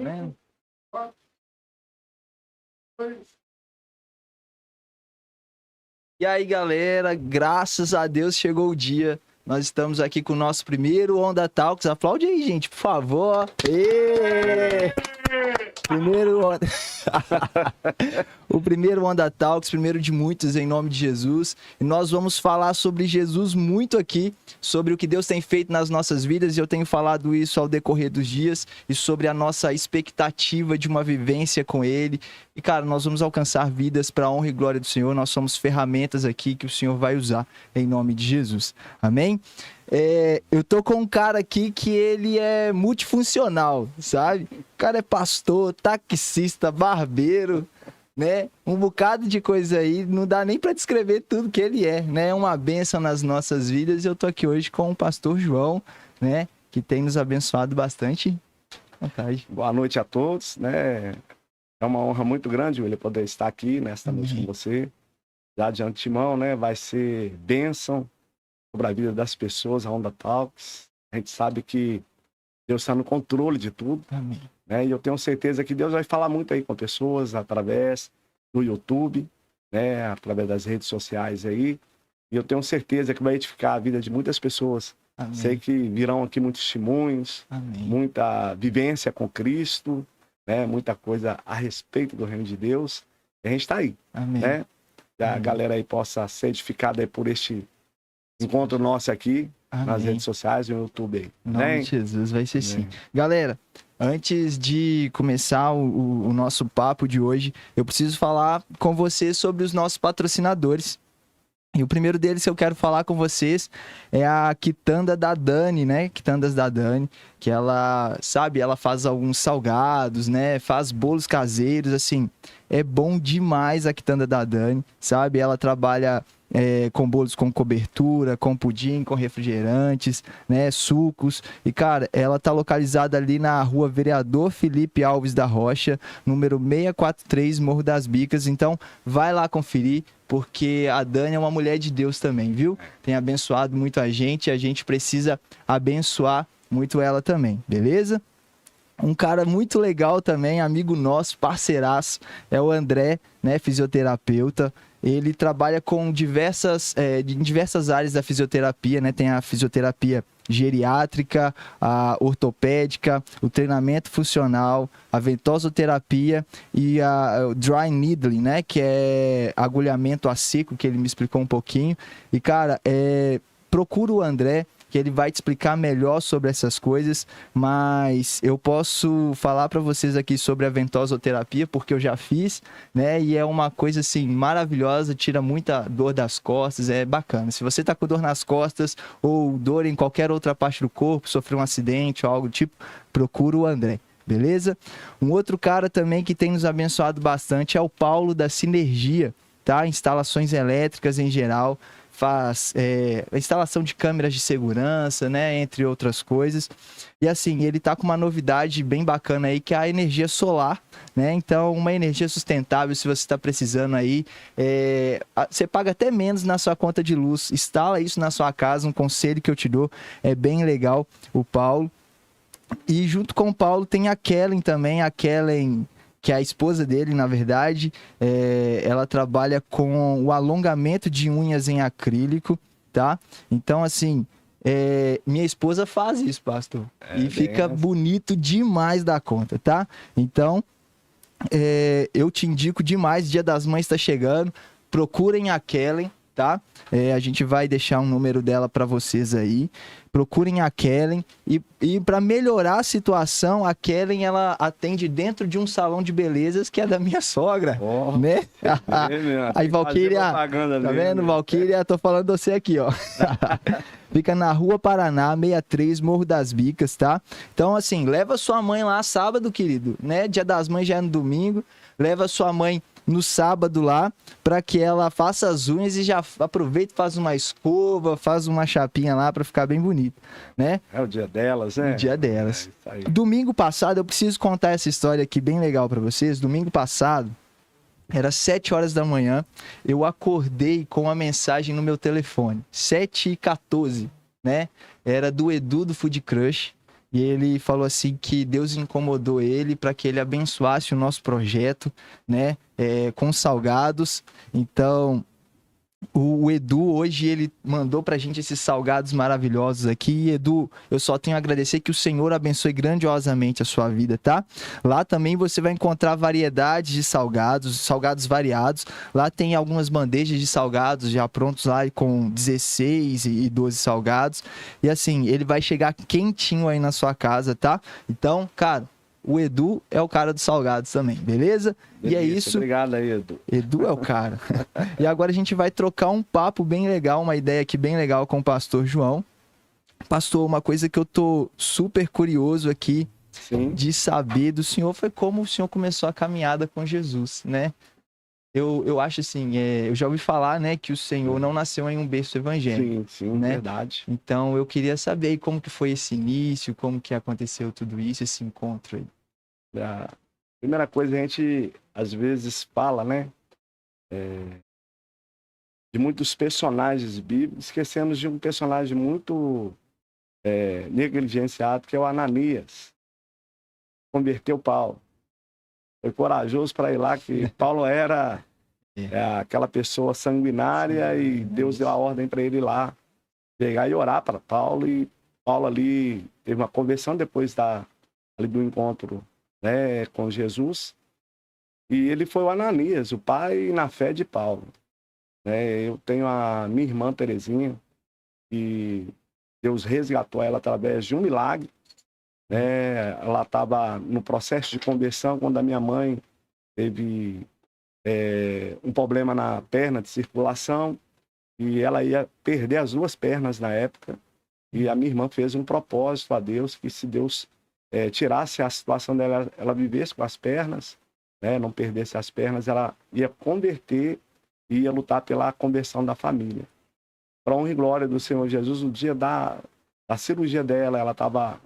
vendo? E aí, galera, graças a Deus chegou o dia. Nós estamos aqui com o nosso primeiro Onda Talks. Aplaude aí, gente, por favor. Êêê! Primeiro Onda... O primeiro Onda Talks, primeiro de muitos, em nome de Jesus. E nós vamos falar sobre Jesus muito aqui, sobre o que Deus tem feito nas nossas vidas. E eu tenho falado isso ao decorrer dos dias. E sobre a nossa expectativa de uma vivência com Ele. E, cara, nós vamos alcançar vidas para a honra e glória do Senhor. Nós somos ferramentas aqui que o Senhor vai usar em nome de Jesus. Amém? Eu tô com um cara aqui que ele é multifuncional, sabe? O cara é pastor, taxista, barbeiro, né? Um bocado de coisa aí, não dá nem para descrever tudo que ele é, né? É uma bênção nas nossas vidas. E eu tô aqui hoje com o pastor João, né? Que tem nos abençoado bastante. Vontade. Boa noite a todos, né? É uma honra muito grande, William, poder estar aqui nesta noite com você. Já de antemão, né? Vai ser bênção sobre a vida das pessoas, a Onda Talks. A gente sabe que Deus está no controle de tudo. Amém. Né? E eu tenho certeza que Deus vai falar muito aí com pessoas através do YouTube, né? Através das redes sociais aí. E eu tenho certeza que vai edificar a vida de muitas pessoas. Amém. Sei que virão aqui muitos testemunhos, Amém. muita vivência com Cristo, né? Muita coisa a respeito do reino de Deus. E a gente está aí, Amém. né? Que a Amém. galera aí possa ser edificada aí por este encontro nosso aqui, Amém. nas redes sociais e no YouTube aí. Em nome de Jesus, vai ser sim. Galera, antes de começar o nosso papo de hoje, eu preciso falar com vocês sobre os nossos patrocinadores. E o primeiro deles que eu quero falar com vocês é a Quitanda da Dani, né? Quitandas da Dani, que ela, sabe, ela faz alguns salgados, né? Faz bolos caseiros, assim. É bom demais a Quitanda da Dani, sabe? Ela trabalha com bolos com cobertura, com pudim, com refrigerantes, né? Sucos. E, cara, ela tá localizada ali na rua Vereador Felipe Alves da Rocha, número 643, Morro das Bicas. Então, vai lá conferir, porque a Dani é uma mulher de Deus também, viu? Tem abençoado muito a gente precisa abençoar muito ela também, beleza? Um cara muito legal também, amigo nosso, parceiraço, é o André, né, fisioterapeuta. Ele trabalha com em diversas áreas da fisioterapia, né? Tem a fisioterapia geriátrica, a ortopédica, o treinamento funcional, a ventosoterapia e o dry needling, né? Que é agulhamento a seco, que ele me explicou um pouquinho. E, cara, procura o André, que ele vai te explicar melhor sobre essas coisas, mas eu posso falar para vocês aqui sobre a ventosoterapia, porque eu já fiz, né? E é uma coisa, assim, maravilhosa, tira muita dor das costas, é bacana. Se você tá com dor nas costas ou dor em qualquer outra parte do corpo, sofreu um acidente ou algo do tipo, procura o André. Beleza? Um outro cara também que tem nos abençoado bastante é o Paulo da Sinergia, tá? Instalações elétricas em geral, faz a instalação de câmeras de segurança, né, entre outras coisas. E assim, ele tá com uma novidade bem bacana aí, que é a energia solar, né? Então, uma energia sustentável, se você está precisando aí, você paga até menos na sua conta de luz. Instala isso na sua casa, um conselho que eu te dou, é bem legal, o Paulo. E junto com o Paulo tem a Kellen também, a Kellen, que é a esposa dele, na verdade. Ela trabalha com o alongamento de unhas em acrílico, tá? Então, assim, minha esposa faz isso, pastor. E fica bonito demais da conta, tá? Então, eu te indico demais, Dia das Mães está chegando, procurem a Kellen, tá? A gente vai deixar um número dela para vocês aí. Procurem a Kellen e para melhorar a situação, a Kellen, ela atende dentro de um salão de belezas que é da minha sogra, né? Aí, Valquíria, tá vendo? Valquíria, tô falando de você aqui, ó. Fica na Rua Paraná, 63, Morro das Bicas, tá? Então, assim, leva sua mãe lá sábado, querido, né? Dia das Mães já é no domingo. Leva sua mãe no sábado lá, para que ela faça as unhas e já aproveita, faz uma escova, faz uma chapinha lá para ficar bem bonito, né? É o dia delas, né? O dia delas. Isso aí. Domingo passado, eu preciso contar essa história aqui bem legal para vocês. Domingo passado, era 7 horas da manhã, eu acordei com uma mensagem no meu telefone, 7h14, né? Era do Edu do Food Crush. E ele falou assim que Deus incomodou ele para que ele abençoasse o nosso projeto, né, com salgados. Então, o Edu hoje ele mandou pra gente esses salgados maravilhosos aqui. E, Edu, eu só tenho a agradecer que o Senhor abençoe grandiosamente a sua vida, tá? Lá também você vai encontrar variedades de salgados, salgados variados. Lá tem algumas bandejas de salgados já prontos lá com 16 e 12 salgados. E assim, ele vai chegar quentinho aí na sua casa, tá? Então, cara, o Edu é o cara dos salgados também, beleza? E é isso. Obrigado aí, Edu. Edu é o cara. E agora a gente vai trocar um papo bem legal, uma ideia aqui bem legal com o pastor João. Pastor, uma coisa que eu tô super curioso aqui Sim. de saber do senhor foi como o senhor começou a caminhada com Jesus, né? Eu acho assim, eu já ouvi falar, né, que o senhor não nasceu em um berço evangélico. Sim, né? verdade. Então eu queria saber aí como que foi esse início, como que aconteceu tudo isso, esse encontro aí. A primeira coisa, a gente às vezes fala, né, de muitos personagens bíblicos, esquecemos de um personagem muito negligenciado, que é o Ananias. Converteu Paulo. Foi corajoso para ir lá, que Paulo era aquela pessoa sanguinária. Sim, e Deus deu a ordem para ele ir lá, pegar e orar para Paulo. E Paulo ali teve uma conversão depois ali do encontro, né, com Jesus. E ele foi o Ananias, o pai na fé de Paulo. Eu tenho a minha irmã Terezinha, e Deus resgatou ela através de um milagre. Ela estava no processo de conversão quando a minha mãe teve um problema na perna de circulação, e ela ia perder as duas pernas na época. E a minha irmã fez um propósito a Deus, que se Deus tirasse a situação dela, ela vivesse com as pernas, não perdesse as pernas, ela ia converter e ia lutar pela conversão da família. Para honra e glória do Senhor Jesus, no dia da cirurgia dela, ela estava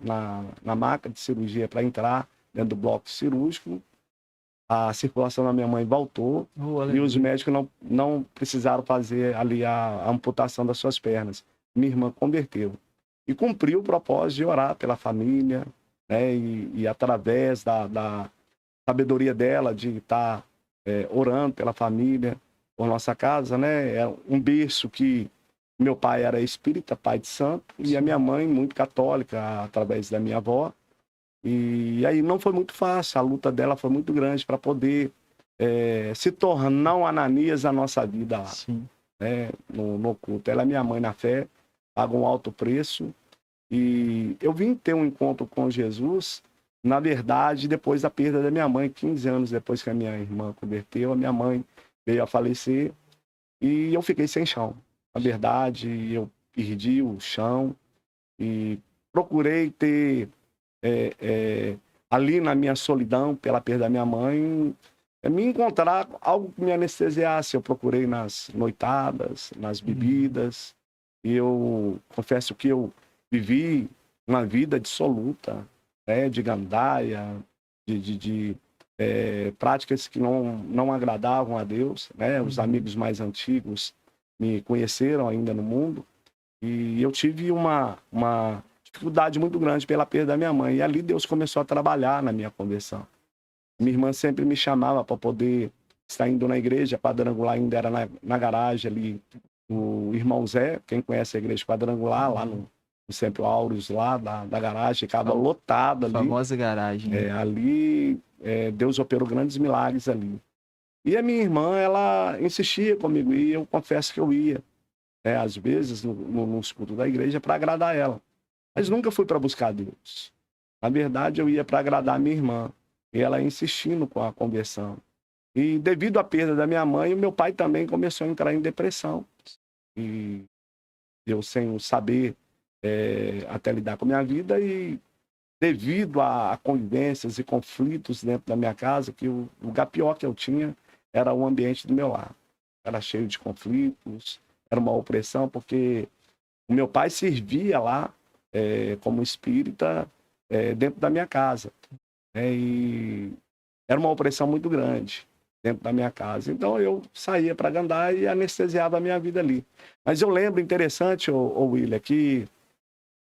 na maca de cirurgia para entrar dentro do bloco cirúrgico. A circulação da minha mãe voltou e os médicos não precisaram fazer ali a amputação das suas pernas. Minha irmã converteu e cumpriu o propósito de orar pela família, e através da sabedoria dela de estar orando pela família, por nossa casa, é um berço que meu pai era espírita, pai de santo, e a minha mãe muito católica, através da minha avó. E aí não foi muito fácil, a luta dela foi muito grande para poder se tornar um Ananias na nossa vida lá, no culto. Ela é minha mãe na fé, paga um alto preço. E eu vim ter um encontro com Jesus, na verdade, depois da perda da minha mãe, 15 anos depois que a minha irmã converteu, a minha mãe veio a falecer e eu fiquei sem chão. Na verdade, eu perdi o chão e procurei ter ali na minha solidão pela perda da minha mãe, me encontrar algo que me anestesiasse. Eu procurei nas noitadas, nas bebidas, e eu confesso que eu vivi uma vida dissoluta, de gandaia, de práticas que não agradavam a Deus. Os amigos mais antigos me conheceram ainda no mundo, e eu tive uma dificuldade muito grande pela perda da minha mãe. E ali Deus começou a trabalhar na minha conversão. Minha irmã sempre me chamava para poder estar indo na igreja. Quadrangular ainda era na garagem ali. O irmão Zé, quem conhece a igreja Quadrangular, lá no Centro Áureos, lá da garagem, ficava lotada ali. Famosa garagem. Ali Deus operou grandes milagres ali. E a minha irmã, ela insistia comigo, e eu confesso que eu ia, às vezes, nos cultos da igreja para agradar ela. Mas nunca fui para buscar Deus. Na verdade, eu ia para agradar a minha irmã. E ela insistindo com a conversão. E devido à perda da minha mãe, o meu pai também começou a entrar em depressão. E eu sem saber até lidar com a minha vida. E devido a convivências e conflitos dentro da minha casa, que o lugar pior que eu tinha era o ambiente do meu lar. Era cheio de conflitos, era uma opressão, porque o meu pai servia lá como espírita dentro da minha casa. E era uma opressão muito grande dentro da minha casa. Então eu saía para Gandaia e anestesiava a minha vida ali. Mas eu lembro, interessante, William, que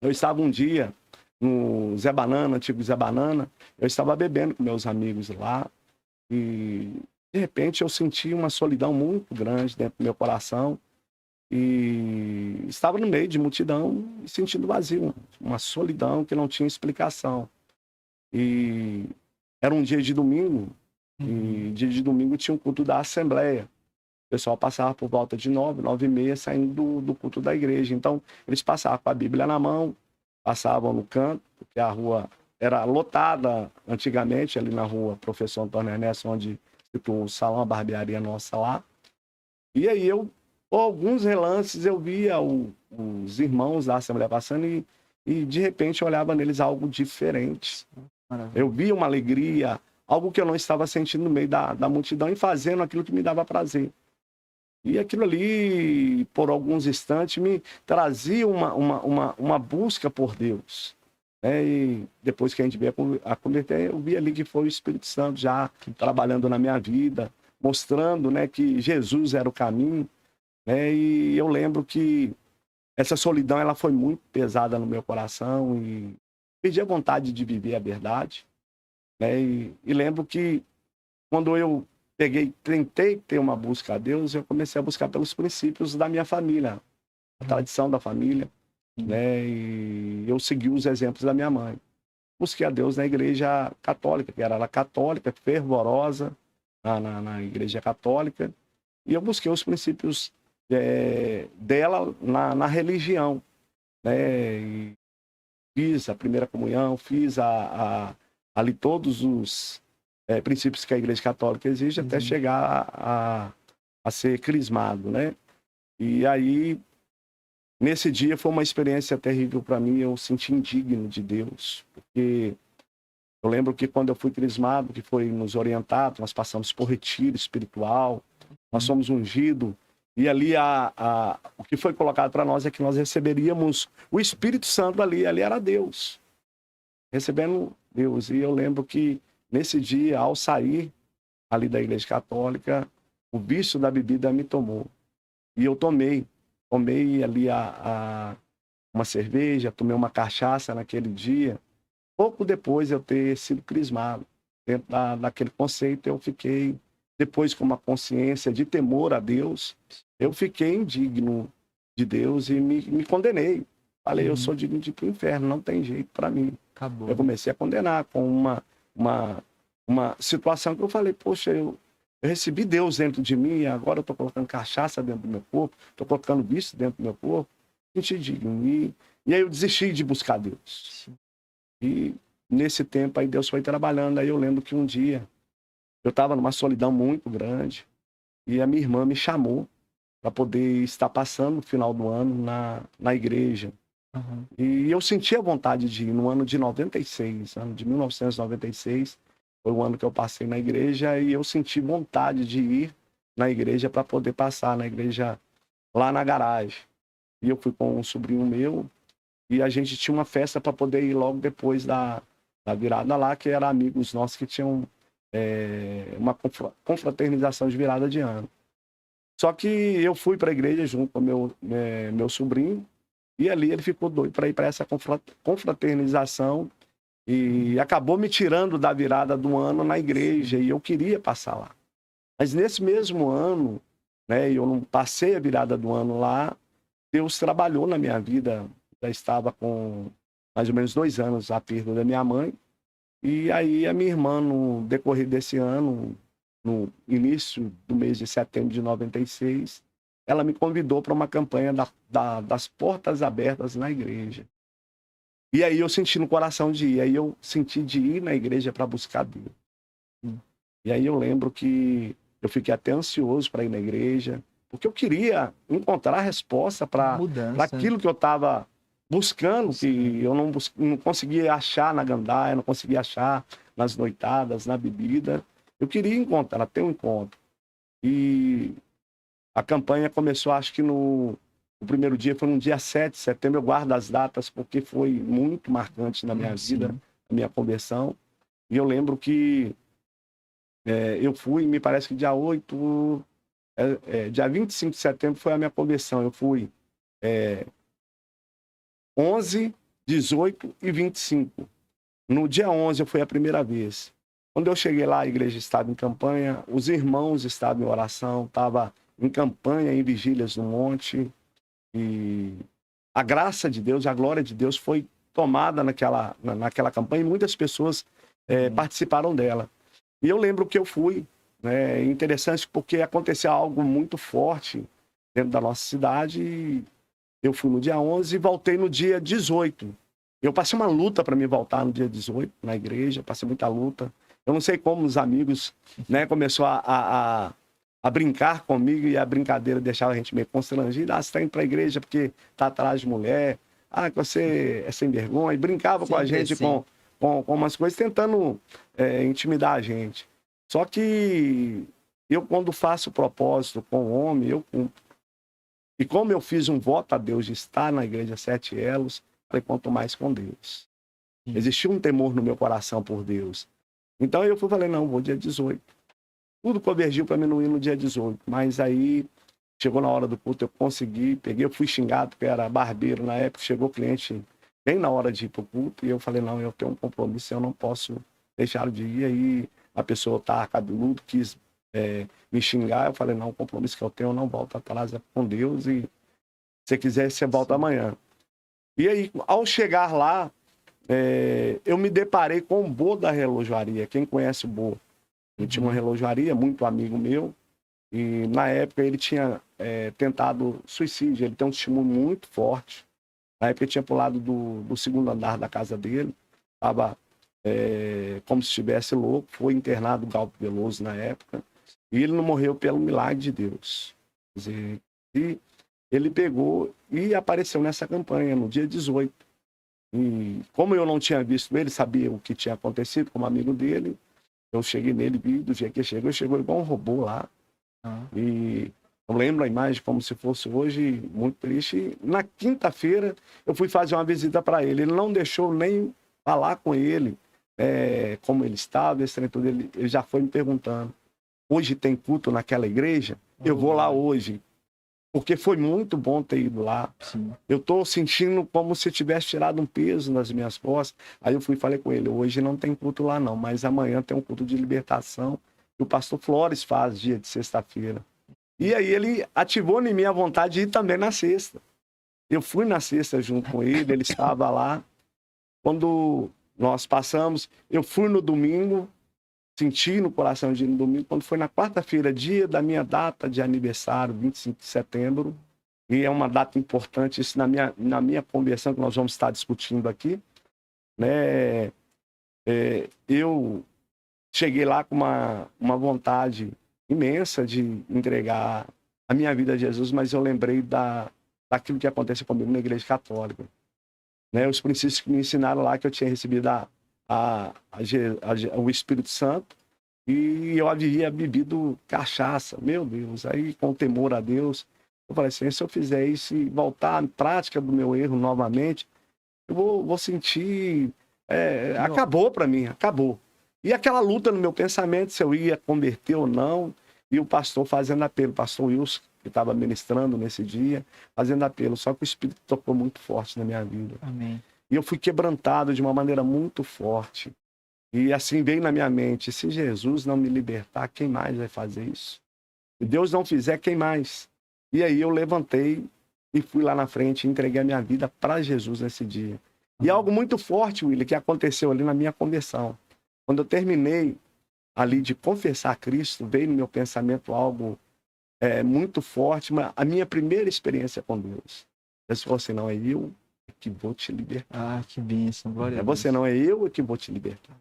eu estava um dia no Zé Banana, antigo Zé Banana. Eu estava bebendo com meus amigos lá e, de repente, eu senti uma solidão muito grande dentro do meu coração e estava no meio de multidão e sentindo vazio, uma solidão que não tinha explicação. E era um dia de domingo, e dia de domingo tinha um culto da Assembleia. O pessoal passava por volta de 9h30, saindo do culto da igreja. Então, eles passavam com a Bíblia na mão, passavam no canto, porque a rua era lotada antigamente, ali na rua Professor Antônio Ernesto, onde ficou o salão, a barbearia nossa lá. E aí alguns relances, eu via os irmãos da Assembleia passando e de repente eu olhava neles algo diferente. Eu via uma alegria, algo que eu não estava sentindo no meio da multidão e fazendo aquilo que me dava prazer. E aquilo ali, por alguns instantes, me trazia uma busca por Deus. Né? E depois que a gente veio a converter, eu vi ali que foi o Espírito Santo já trabalhando na minha vida, mostrando, né, que Jesus era o caminho. Né? E eu lembro que essa solidão ela foi muito pesada no meu coração e perdi a vontade de viver a verdade. Né? E lembro que quando eu tentei ter uma busca a Deus, eu comecei a buscar pelos princípios da minha família, a tradição da família, né? E eu segui os exemplos da minha mãe. Busquei a Deus na igreja católica, que era ela católica, fervorosa, na igreja católica, e eu busquei os princípios dela na religião, né? E fiz a primeira comunhão, fiz ali todos os princípios que a Igreja Católica exige até chegar a ser crismado, né? E aí, nesse dia foi uma experiência terrível para mim, eu senti indigno de Deus, porque eu lembro que quando eu fui crismado, que foi nos orientado, nós passamos por retiro espiritual, nós somos ungidos, e ali o que foi colocado para nós é que nós receberíamos o Espírito Santo ali era Deus, recebendo Deus. E eu lembro que nesse dia, ao sair ali da Igreja Católica, o vício da bebida me tomou. E eu tomei ali uma cerveja, tomei uma cachaça naquele dia. Pouco depois eu ter sido crismado. Dentro daquele conceito, eu fiquei, depois com uma consciência de temor a Deus, eu fiquei indigno de Deus e me condenei. Falei, eu sou digno de ir para o inferno, não tem jeito para mim. Acabou. Eu comecei a condenar com uma situação que eu falei, poxa, eu recebi Deus dentro de mim, agora eu estou colocando cachaça dentro do meu corpo, estou colocando vício dentro do meu corpo, senti digno. E aí eu desisti de buscar Deus. E nesse tempo aí Deus foi trabalhando, aí eu lembro que um dia eu estava numa solidão muito grande e a minha irmã me chamou para poder estar passando o final do ano na igreja. Uhum. E eu senti a vontade de ir no ano de 96, ano de 1996, foi o ano que eu passei na igreja e eu senti vontade de ir na igreja para poder passar na igreja lá na garagem. E eu fui com um sobrinho meu e a gente tinha uma festa para poder ir logo depois da virada lá, que eram amigos nossos que tinham uma confraternização de virada de ano. Só que eu fui para a igreja junto com meu sobrinho e ali ele ficou doido para ir para essa confraternização e acabou me tirando da virada do ano na igreja e eu queria passar lá. Mas nesse mesmo ano, né, eu não passei a virada do ano lá, Deus trabalhou na minha vida. Já estava com mais ou menos 2 anos a perda da minha mãe. E aí a minha irmã, no decorrer desse ano, no início do mês de setembro de 96, ela me convidou para uma campanha das portas abertas na igreja. E aí eu senti no coração de ir. Aí eu senti de ir na igreja para buscar Deus. E aí eu lembro que eu fiquei até ansioso para ir na igreja, porque eu queria encontrar a resposta para aquilo que eu estava buscando, que eu não conseguia achar na gandaia, não conseguia achar nas noitadas, na bebida. Eu queria encontrar, ter um encontro. E a campanha começou, acho que o primeiro dia foi no dia 7 de setembro, eu guardo as datas porque foi muito marcante na minha vida, a minha conversão. E eu lembro que eu fui, me parece que dia 8, dia 25 de setembro foi a minha conversão. Eu fui 11 18 e 25. No dia 11 eu fui a primeira vez. Quando eu cheguei lá, a igreja estava em campanha, os irmãos estavam em oração, estava em campanha, em vigílias no monte. E a graça de Deus, a glória de Deus foi tomada naquela campanha e muitas pessoas participaram dela. E eu lembro que eu fui, né? Interessante porque aconteceu algo muito forte dentro da nossa cidade. E eu fui no dia 11 e voltei no dia 18. Eu passei uma luta para me voltar no dia 18 na igreja, passei muita luta. Eu não sei como os amigos, né, começou a brincar comigo e a brincadeira deixava a gente meio constrangido. Ah, você está indo para a igreja porque está atrás de mulher. Ah, que você é sem vergonha. E brincava com a gente com umas coisas, tentando intimidar a gente. Só que eu, quando faço o propósito com o homem, eu cumpro. E como eu fiz um voto a Deus de estar na igreja Sete Elos, falei, quanto mais com Deus. Existia um temor no meu coração por Deus. Então eu falei, não, vou dia 18. Tudo convergiu para mim não ir no dia 18. Mas aí, chegou na hora do culto, eu consegui, peguei, eu fui xingado, porque era barbeiro na época, chegou o cliente bem na hora de ir para o culto, e eu falei, não, eu tenho um compromisso, eu não posso deixar de ir. Aí a pessoa tá cabeludo, quis me xingar, eu falei, não, o compromisso que eu tenho, eu não volto atrás, é com Deus, e se quiser, você volta amanhã. E aí, ao chegar lá, eu me deparei com o Bo da relojoaria. Quem conhece o Bo? Ele tinha uma relojoaria, muito amigo meu, e na época ele tinha tentado suicídio. Ele tem um testemunho muito forte. Na época ele tinha pulado do segundo andar da casa dele, estava como se estivesse louco, foi internado Galpo Veloso na época, e ele não morreu pelo milagre de Deus. Quer dizer, e ele pegou e apareceu nessa campanha no dia 18. E como eu não tinha visto ele, sabia o que tinha acontecido como amigo dele, eu cheguei nele, vi do dia que chegou igual um robô lá. E eu lembro a imagem como se fosse hoje, muito triste. E na quinta-feira eu fui fazer uma visita para ele. Ele não deixou nem falar com ele como ele estava, ele já foi me perguntando. Hoje tem culto naquela igreja? Eu vou lá hoje. Porque foi muito bom ter ido lá. Sim. Eu estou sentindo como se tivesse tirado um peso nas minhas costas. Aí eu fui e falei com ele, hoje não tem culto lá não, mas amanhã tem um culto de libertação que o pastor Flores faz dia de sexta-feira. E aí ele ativou em mim a vontade de ir também na sexta. Eu fui na sexta junto com ele, ele estava lá. Quando nós passamos, eu fui no domingo, senti no coração de ir no domingo, quando foi na quarta-feira, dia da minha data de aniversário, 25 de setembro, e é uma data importante, isso na minha conversão que nós vamos estar discutindo aqui, né? Eu cheguei lá com uma vontade imensa de entregar a minha vida a Jesus, mas eu lembrei daquilo que aconteceu comigo na igreja católica, né? Os princípios que me ensinaram lá, que eu tinha recebido o Espírito Santo, e eu havia bebido cachaça, meu Deus. Aí, com temor a Deus, eu falei assim, se eu fizer isso e voltar à prática do meu erro novamente, eu vou sentir, acabou para mim, acabou. E aquela luta no meu pensamento, se eu ia converter ou não, e o pastor fazendo apelo, o pastor Wilson, que estava ministrando nesse dia, fazendo apelo, só que o Espírito tocou muito forte na minha vida. Amém. E eu fui quebrantado de uma maneira muito forte. E assim veio na minha mente, se Jesus não me libertar, quem mais vai fazer isso? Se Deus não fizer, quem mais? E aí eu levantei e fui lá na frente e entreguei a minha vida para Jesus nesse dia. E algo muito forte, William, que aconteceu ali na minha conversão. Quando eu terminei ali de confessar Cristo, veio no meu pensamento algo muito forte, mas a minha primeira experiência com Deus. Deus falou assim, não, é eu que vou te libertar. Ah, que bênção, glória a Deus. Você não, é eu que vou te libertar.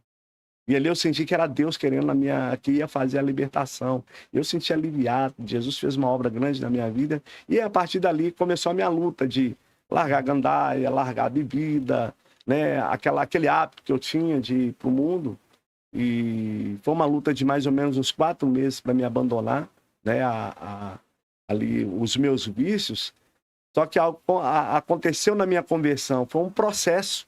E ali eu senti que era Deus querendo que ia fazer a libertação. Eu senti aliviado, Jesus fez uma obra grande na minha vida. E a partir dali começou a minha luta de largar a gandaia, largar a bebida, né? Aquele hábito que eu tinha de ir para o mundo. E foi uma luta de mais ou menos uns 4 meses para me abandonar, né? Ali os meus vícios. Só que aconteceu na minha conversão, foi um processo.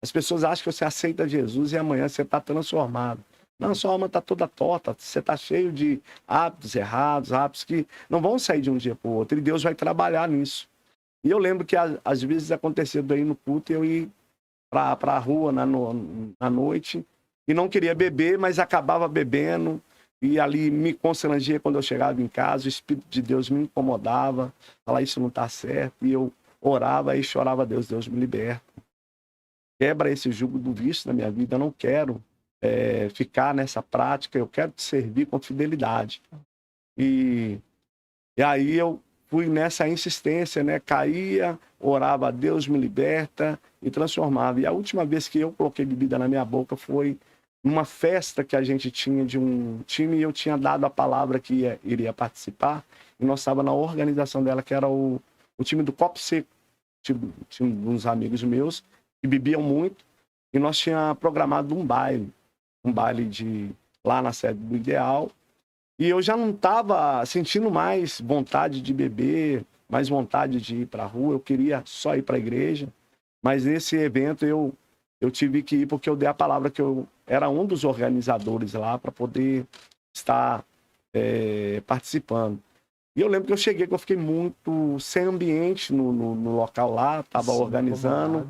As pessoas acham que você aceita Jesus e amanhã você está transformado. Não, sua alma está toda torta, você está cheio de hábitos errados, hábitos que não vão sair de um dia para o outro, e Deus vai trabalhar nisso. E eu lembro que às vezes acontecia daí no culto, eu ir para a rua na noite e não queria beber, mas acabava bebendo. E ali me constrangia quando eu chegava em casa, o Espírito de Deus me incomodava, falar isso não está certo. E eu orava e chorava a Deus, Deus me liberta. Quebra esse jugo do vício na minha vida, eu não quero ficar nessa prática, eu quero te servir com fidelidade. E aí eu fui nessa insistência, né? Caía, orava a Deus, me liberta e transformava. E a última vez que eu coloquei bebida na minha boca foi numa festa que a gente tinha de um time e eu tinha dado a palavra que iria participar. E nós estávamos na organização dela, que era o time do Copo Seco. Tinha uns amigos meus que bebiam muito e nós tínhamos programado um baile lá na sede do Ideal. E eu já não estava sentindo mais vontade de beber, mais vontade de ir para a rua. Eu queria só ir para a igreja. Mas nesse evento eu tive que ir porque eu dei a palavra que eu era um dos organizadores lá para poder estar participando. E eu lembro que eu cheguei, que eu fiquei muito sem ambiente no local lá, estava organizando.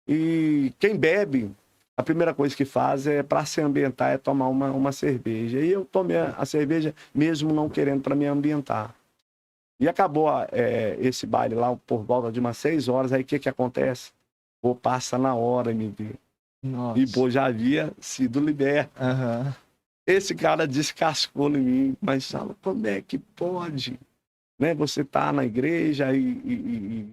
E quem bebe, a primeira coisa que faz para se ambientar, é tomar uma cerveja. E eu tomei a cerveja mesmo não querendo para me ambientar. E acabou esse baile lá por volta de umas 6 horas. Aí o que acontece? Pô, passa na hora me ver. Nossa. E pô, já havia sido liberto. Uhum. Esse cara descascou em mim, mas fala, como é que pode? Né? Você tá na igreja e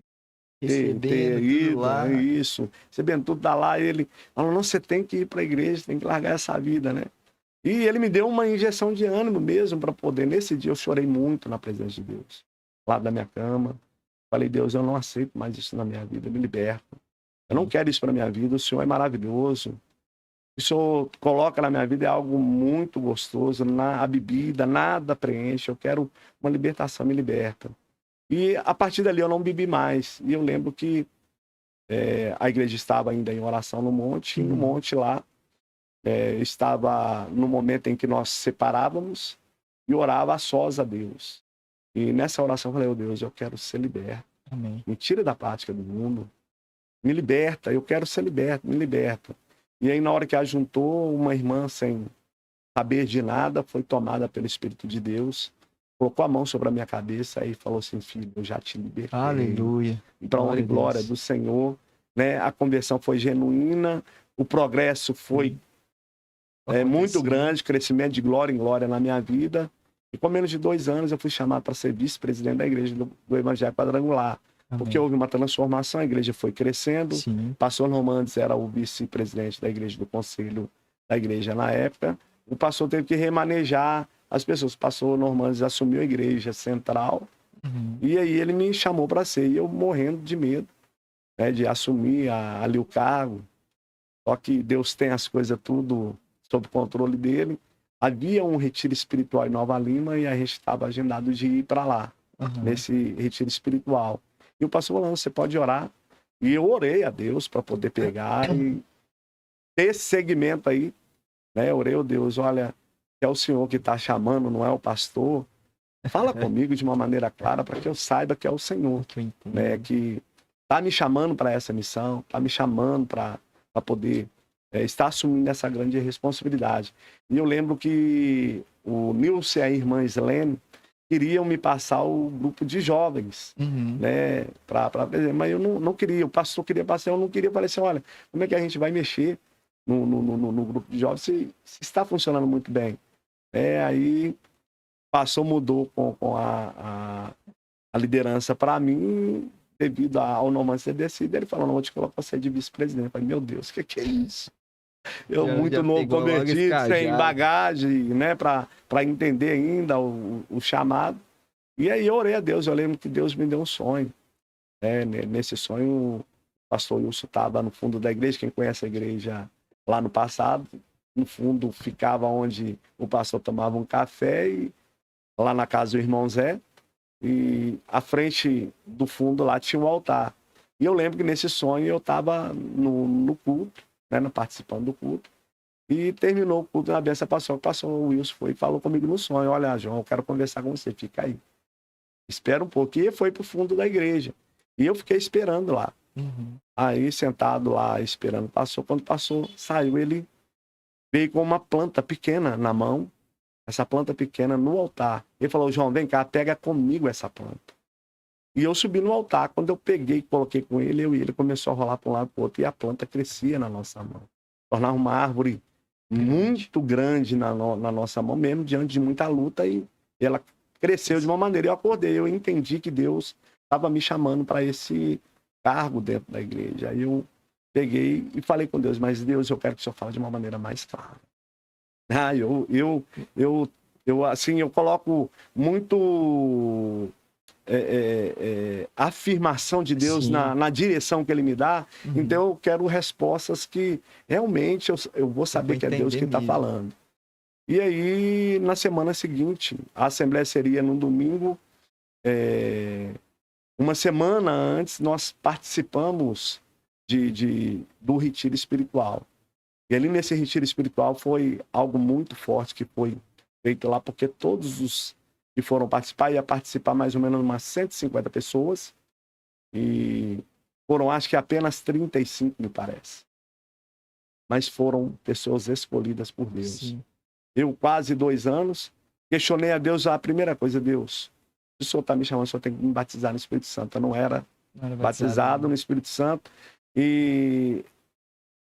recebendo tudo lá. Isso, recebendo tudo da lá. Ele falou, não, você tem que ir para a igreja, tem que largar essa vida, né? E ele me deu uma injeção de ânimo mesmo para poder. Nesse dia eu chorei muito na presença de Deus, lá da minha cama. Falei, Deus, eu não aceito mais isso na minha vida, me liberta. Eu não quero isso para minha vida, o Senhor é maravilhoso. O que o Senhor coloca na minha vida é algo muito gostoso, a bebida, nada preenche, eu quero uma libertação, me liberta. E a partir dali eu não bebi mais. E eu lembro que a igreja estava ainda em oração no monte, e no monte lá estava no momento em que nós separávamos e orava a sós a Deus. E nessa oração eu falei, oh Deus, eu quero ser liberto. Amém. Me tira da prática do mundo. Me liberta, eu quero ser liberto, me liberta. E aí na hora que ajuntou, uma irmã sem saber de nada, foi tomada pelo Espírito de Deus, colocou a mão sobre a minha cabeça e falou assim, filho, eu já te libertei. Aleluia. Então, honra e glória do Senhor, né? A conversão foi genuína, o progresso foi muito grande, crescimento de glória em glória na minha vida. E com menos de 2 anos eu fui chamado para ser vice-presidente da igreja do Evangelho Quadrangular. Amém. Porque houve uma transformação, a igreja foi crescendo. Sim. Pastor Normandes era o vice-presidente da igreja, do conselho da igreja na época. O pastor teve que remanejar as pessoas. O pastor Normandes assumiu a igreja central. E aí ele me chamou para ser. E eu morrendo de medo, né, de assumir ali o cargo. Só que Deus tem as coisas tudo sob controle dele. Havia um retiro espiritual em Nova Lima e a gente estava agendado de ir para lá, nesse retiro espiritual. E o pastor falou, você pode orar. E eu orei a Deus para poder pegar e ter esse segmento aí. Né? Eu orei a Deus, olha, é o Senhor que está chamando, não é o pastor. Fala comigo de uma maneira clara para que eu saiba que é o Senhor. Né? Que está me chamando para essa missão, está me chamando para poder estar assumindo essa grande responsabilidade. E eu lembro que o Nilce e a irmã Slene queriam me passar o grupo de jovens, né, mas eu não queria, o pastor queria passar, eu não queria. Eu falei assim, olha, como é que a gente vai mexer no grupo de jovens se está funcionando muito bem? Aí o pastor mudou com a liderança para mim, devido ao Norman ser decidido, ele falou, não, vou te colocar você de vice-presidente. Eu falei, meu Deus, o que é isso? Eu muito novo, convertido, sem bagagem, né, para entender ainda o chamado. E aí eu orei a Deus, eu lembro que Deus me deu um sonho. Nesse sonho, o pastor Wilson estava no fundo da igreja, quem conhece a igreja lá no passado, no fundo ficava onde o pastor tomava um café, e lá na casa do irmão Zé, e à frente do fundo lá tinha um altar. E eu lembro que nesse sonho eu estava no culto, né, participando do culto, e terminou o culto na benção pastoral. O pastor Wilson foi e falou comigo no sonho, olha, João, eu quero conversar com você, fica aí. Espera um pouco. E foi para o fundo da igreja. E eu fiquei esperando lá. Uhum. Aí, sentado lá, esperando, passou. Quando passou, saiu, ele veio com uma planta pequena na mão, essa planta pequena no altar. Ele falou, João, vem cá, pega comigo essa planta. E eu subi no altar. Quando eu peguei e coloquei com ele, eu e ele começou a rolar para um lado para o outro, e a planta crescia na nossa mão. Tornava uma árvore muito grande na nossa mão, mesmo diante de muita luta, e ela cresceu de uma maneira. Eu acordei, eu entendi que Deus estava me chamando para esse cargo dentro da igreja. Aí eu peguei e falei com Deus, mas Deus, eu quero que o Senhor fale de uma maneira mais clara. Ah, assim, eu coloco muito afirmação de Deus na direção que Ele me dá. Uhum. Então eu quero respostas que realmente eu vou saber que é Deus que está falando. E aí, na semana seguinte, a assembleia seria no domingo. Uma semana antes, nós participamos do retiro espiritual. E ali nesse retiro espiritual foi algo muito forte que foi feito lá, porque todos os que foram participar, ia participar mais ou menos umas 150 pessoas, e foram, acho que apenas 35, me parece. Mas foram pessoas escolhidas por Deus. Sim. Eu, quase 2 anos, questionei a Deus a primeira coisa, Deus, se o Senhor está me chamando, o Senhor tem que me batizar no Espírito Santo. Eu não era batizado no Espírito Santo, e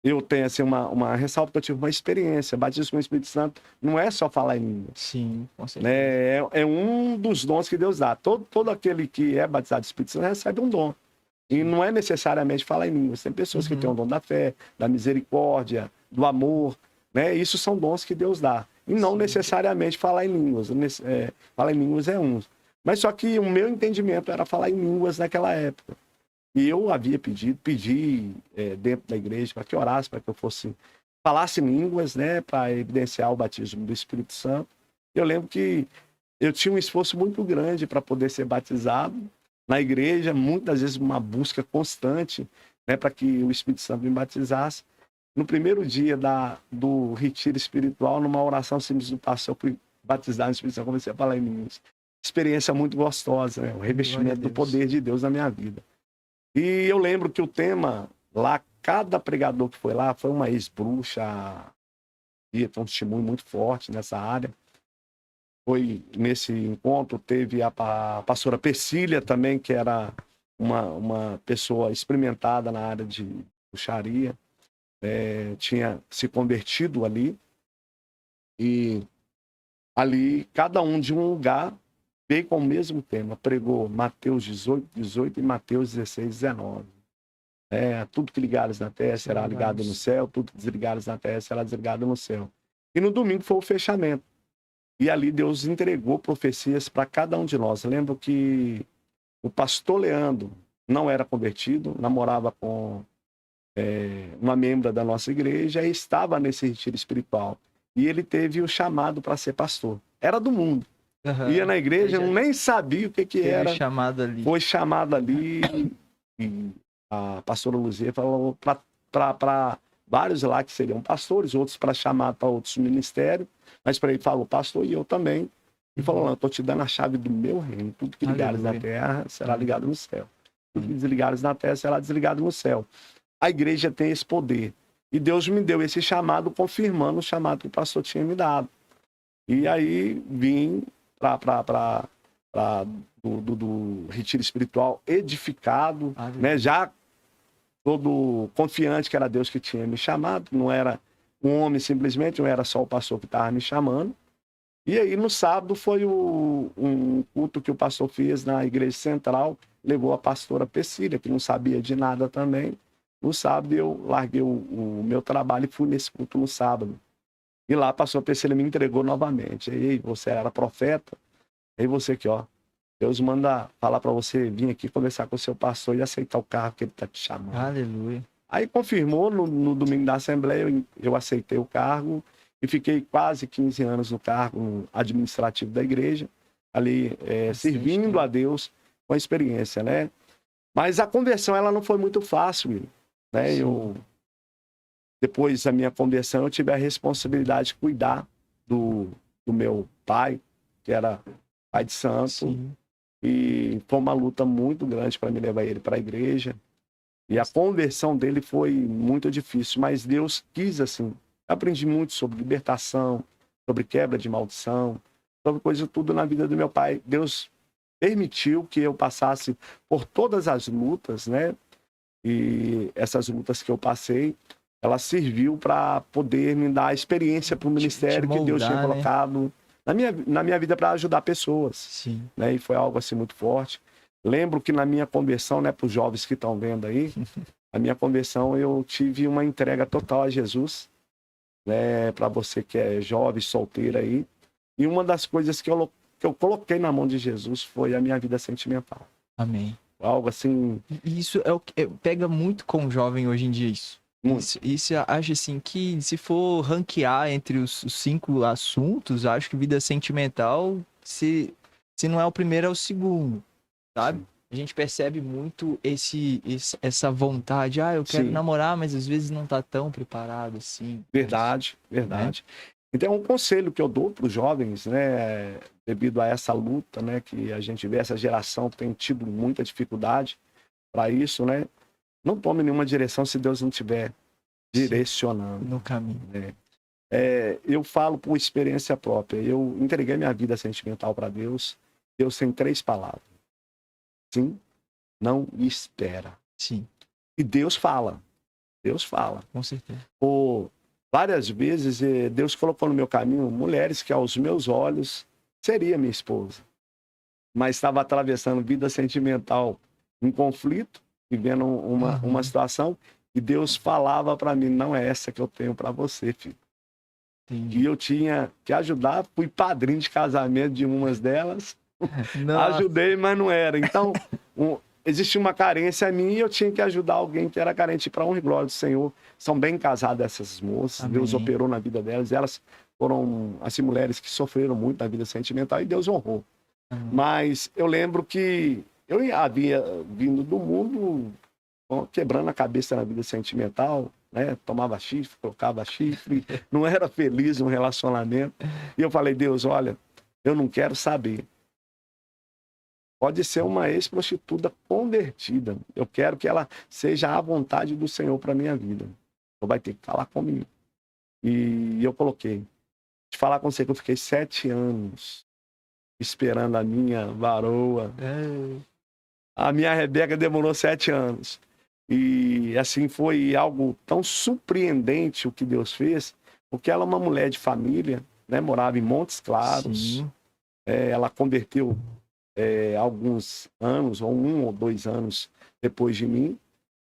eu tenho assim, uma ressalva, que eu tive uma experiência. Batismo com o Espírito Santo não é só falar em línguas. Sim, com certeza. É um dos dons que Deus dá. Todo aquele que é batizado do Espírito Santo recebe um dom. E não é necessariamente falar em línguas. Tem pessoas que têm o dom da fé, da misericórdia, do amor, né? Isso são dons que Deus dá. E não necessariamente falar em línguas. Falar em línguas é um. Mas só que o meu entendimento era falar em línguas naquela época. E eu havia pedi dentro da igreja para que orasse, para que eu falasse línguas, né, para evidenciar o batismo do Espírito Santo. Eu lembro que eu tinha um esforço muito grande para poder ser batizado na igreja, muitas vezes uma busca constante, né, para que o Espírito Santo me batizasse. No primeiro dia do retiro espiritual, numa oração simples do pastor, eu fui batizado no Espírito Santo, comecei a falar em línguas. Experiência muito gostosa, né? O revestimento do poder de Deus na minha vida. E eu lembro que o tema lá, cada pregador que foi lá, foi uma ex-bruxa, e tem um testemunho muito forte nessa área. Foi nesse encontro, teve a pastora Persília também, que era uma pessoa experimentada na área de bruxaria, tinha se convertido ali. E ali, cada um de um lugar, veio com o mesmo tema, pregou Mateus 18 e Mateus 16, 19. Tudo que ligares na terra será ligado no céu, tudo que desligares na terra será desligado no céu. E no domingo foi o fechamento. E ali Deus entregou profecias para cada um de nós. Eu lembro que o pastor Leandro não era convertido, namorava com uma membra da nossa igreja e estava nesse retiro espiritual. E ele teve o chamado para ser pastor. Era do mundo. Uhum. Ia na igreja, nem sabia o que era. Foi chamado ali. E a pastora Luzia falou para vários lá que seriam pastores, outros para chamar para outros ministérios. Mas para ele falou, pastor, e eu também. E falou, eu estou te dando a chave do meu reino. Tudo que ligares na terra será ligado no céu. Tudo que desligares na terra será desligado no céu. A igreja tem esse poder. E Deus me deu esse chamado, confirmando o chamado que o pastor tinha me dado. E aí vim do retiro espiritual edificado, né? Já todo confiante que era Deus que tinha me chamado, não era um homem simplesmente, não era só o pastor que estava me chamando. E aí no sábado foi um culto que o pastor fez na igreja central, levou a pastora Persília, que não sabia de nada também. No sábado eu larguei o meu trabalho e fui nesse culto no sábado. E lá a pastora Persília me entregou novamente. Aí você era profeta, aí você aqui, ó, Deus manda falar para você vir aqui conversar com o seu pastor e aceitar o cargo que ele está te chamando. Aleluia. Aí confirmou no domingo da Assembleia, eu aceitei o cargo e fiquei quase 15 anos no cargo administrativo da igreja, ali servindo a Deus com a experiência, né? Mas a conversão, ela não foi muito fácil, Will, né? Depois da minha conversão, eu tive a responsabilidade de cuidar do meu pai, que era pai de santo. Sim. E foi uma luta muito grande para me levar ele para a igreja. E a conversão dele foi muito difícil, mas Deus quis assim. Eu aprendi muito sobre libertação, sobre quebra de maldição, sobre coisa tudo na vida do meu pai. Deus permitiu que eu passasse por todas as lutas, né? E essas lutas que eu passei, ela serviu para poder me dar experiência para o ministério moldar, que Deus tinha colocado na minha vida para ajudar pessoas. Sim. Né? E foi algo assim muito forte. Lembro que na minha conversão, né, para os jovens que estão vendo aí, a minha conversão eu tive uma entrega total a Jesus, né, para você que é jovem, solteiro aí. E uma das coisas que eu coloquei na mão de Jesus foi a minha vida sentimental. Amém. Algo assim. E isso é o que pega muito com o jovem hoje em dia, isso. Muito. Isso eu acho assim que se for ranquear entre os 5 assuntos, acho que vida sentimental, se não é o primeiro, é o segundo, sabe? Sim. A gente percebe muito essa vontade, eu quero Sim. namorar, mas às vezes não tá tão preparado assim. Verdade, verdade. Então, um conselho que eu dou para os jovens, né, devido a essa luta, né, que a gente vê, essa geração tem tido muita dificuldade para isso, né, não tome nenhuma direção se Deus não estiver direcionando. No caminho. Né? Eu falo por experiência própria. Eu entreguei minha vida sentimental para Deus. Deus tem 3 palavras. Sim, não e espera. Sim. E Deus fala. Deus fala. Com certeza. Por várias vezes, Deus colocou no meu caminho mulheres que aos meus olhos seria minha esposa. Mas estava atravessando vida sentimental, um conflito, vivendo uma situação, e Deus falava para mim, não é essa que eu tenho para você, filho. Entendi. E eu tinha que ajudar, fui padrinho de casamento de umas delas, ajudei, mas não era. Então, existia uma carência a mim e eu tinha que ajudar alguém que era carente para honra e glória do Senhor. São bem casadas essas moças, Amém. Deus operou na vida delas, elas foram, assim, mulheres que sofreram muito na vida sentimental e Deus honrou. Mas eu lembro que eu havia vindo do mundo quebrando a cabeça na vida sentimental, né? Tomava chifre, colocava chifre, não era feliz no relacionamento. E eu falei, Deus, olha, eu não quero saber. Pode ser uma ex-prostituta convertida. Eu quero que ela seja à vontade do Senhor para minha vida. Então vai ter que falar comigo. E eu coloquei. De falar com você que eu fiquei 7 anos esperando a minha varoa. A minha Rebeca demorou 7 anos. E assim foi algo tão surpreendente o que Deus fez, porque ela é uma mulher de família, né? Morava em Montes Claros. Ela converteu alguns anos, ou 1 ou 2 anos depois de mim,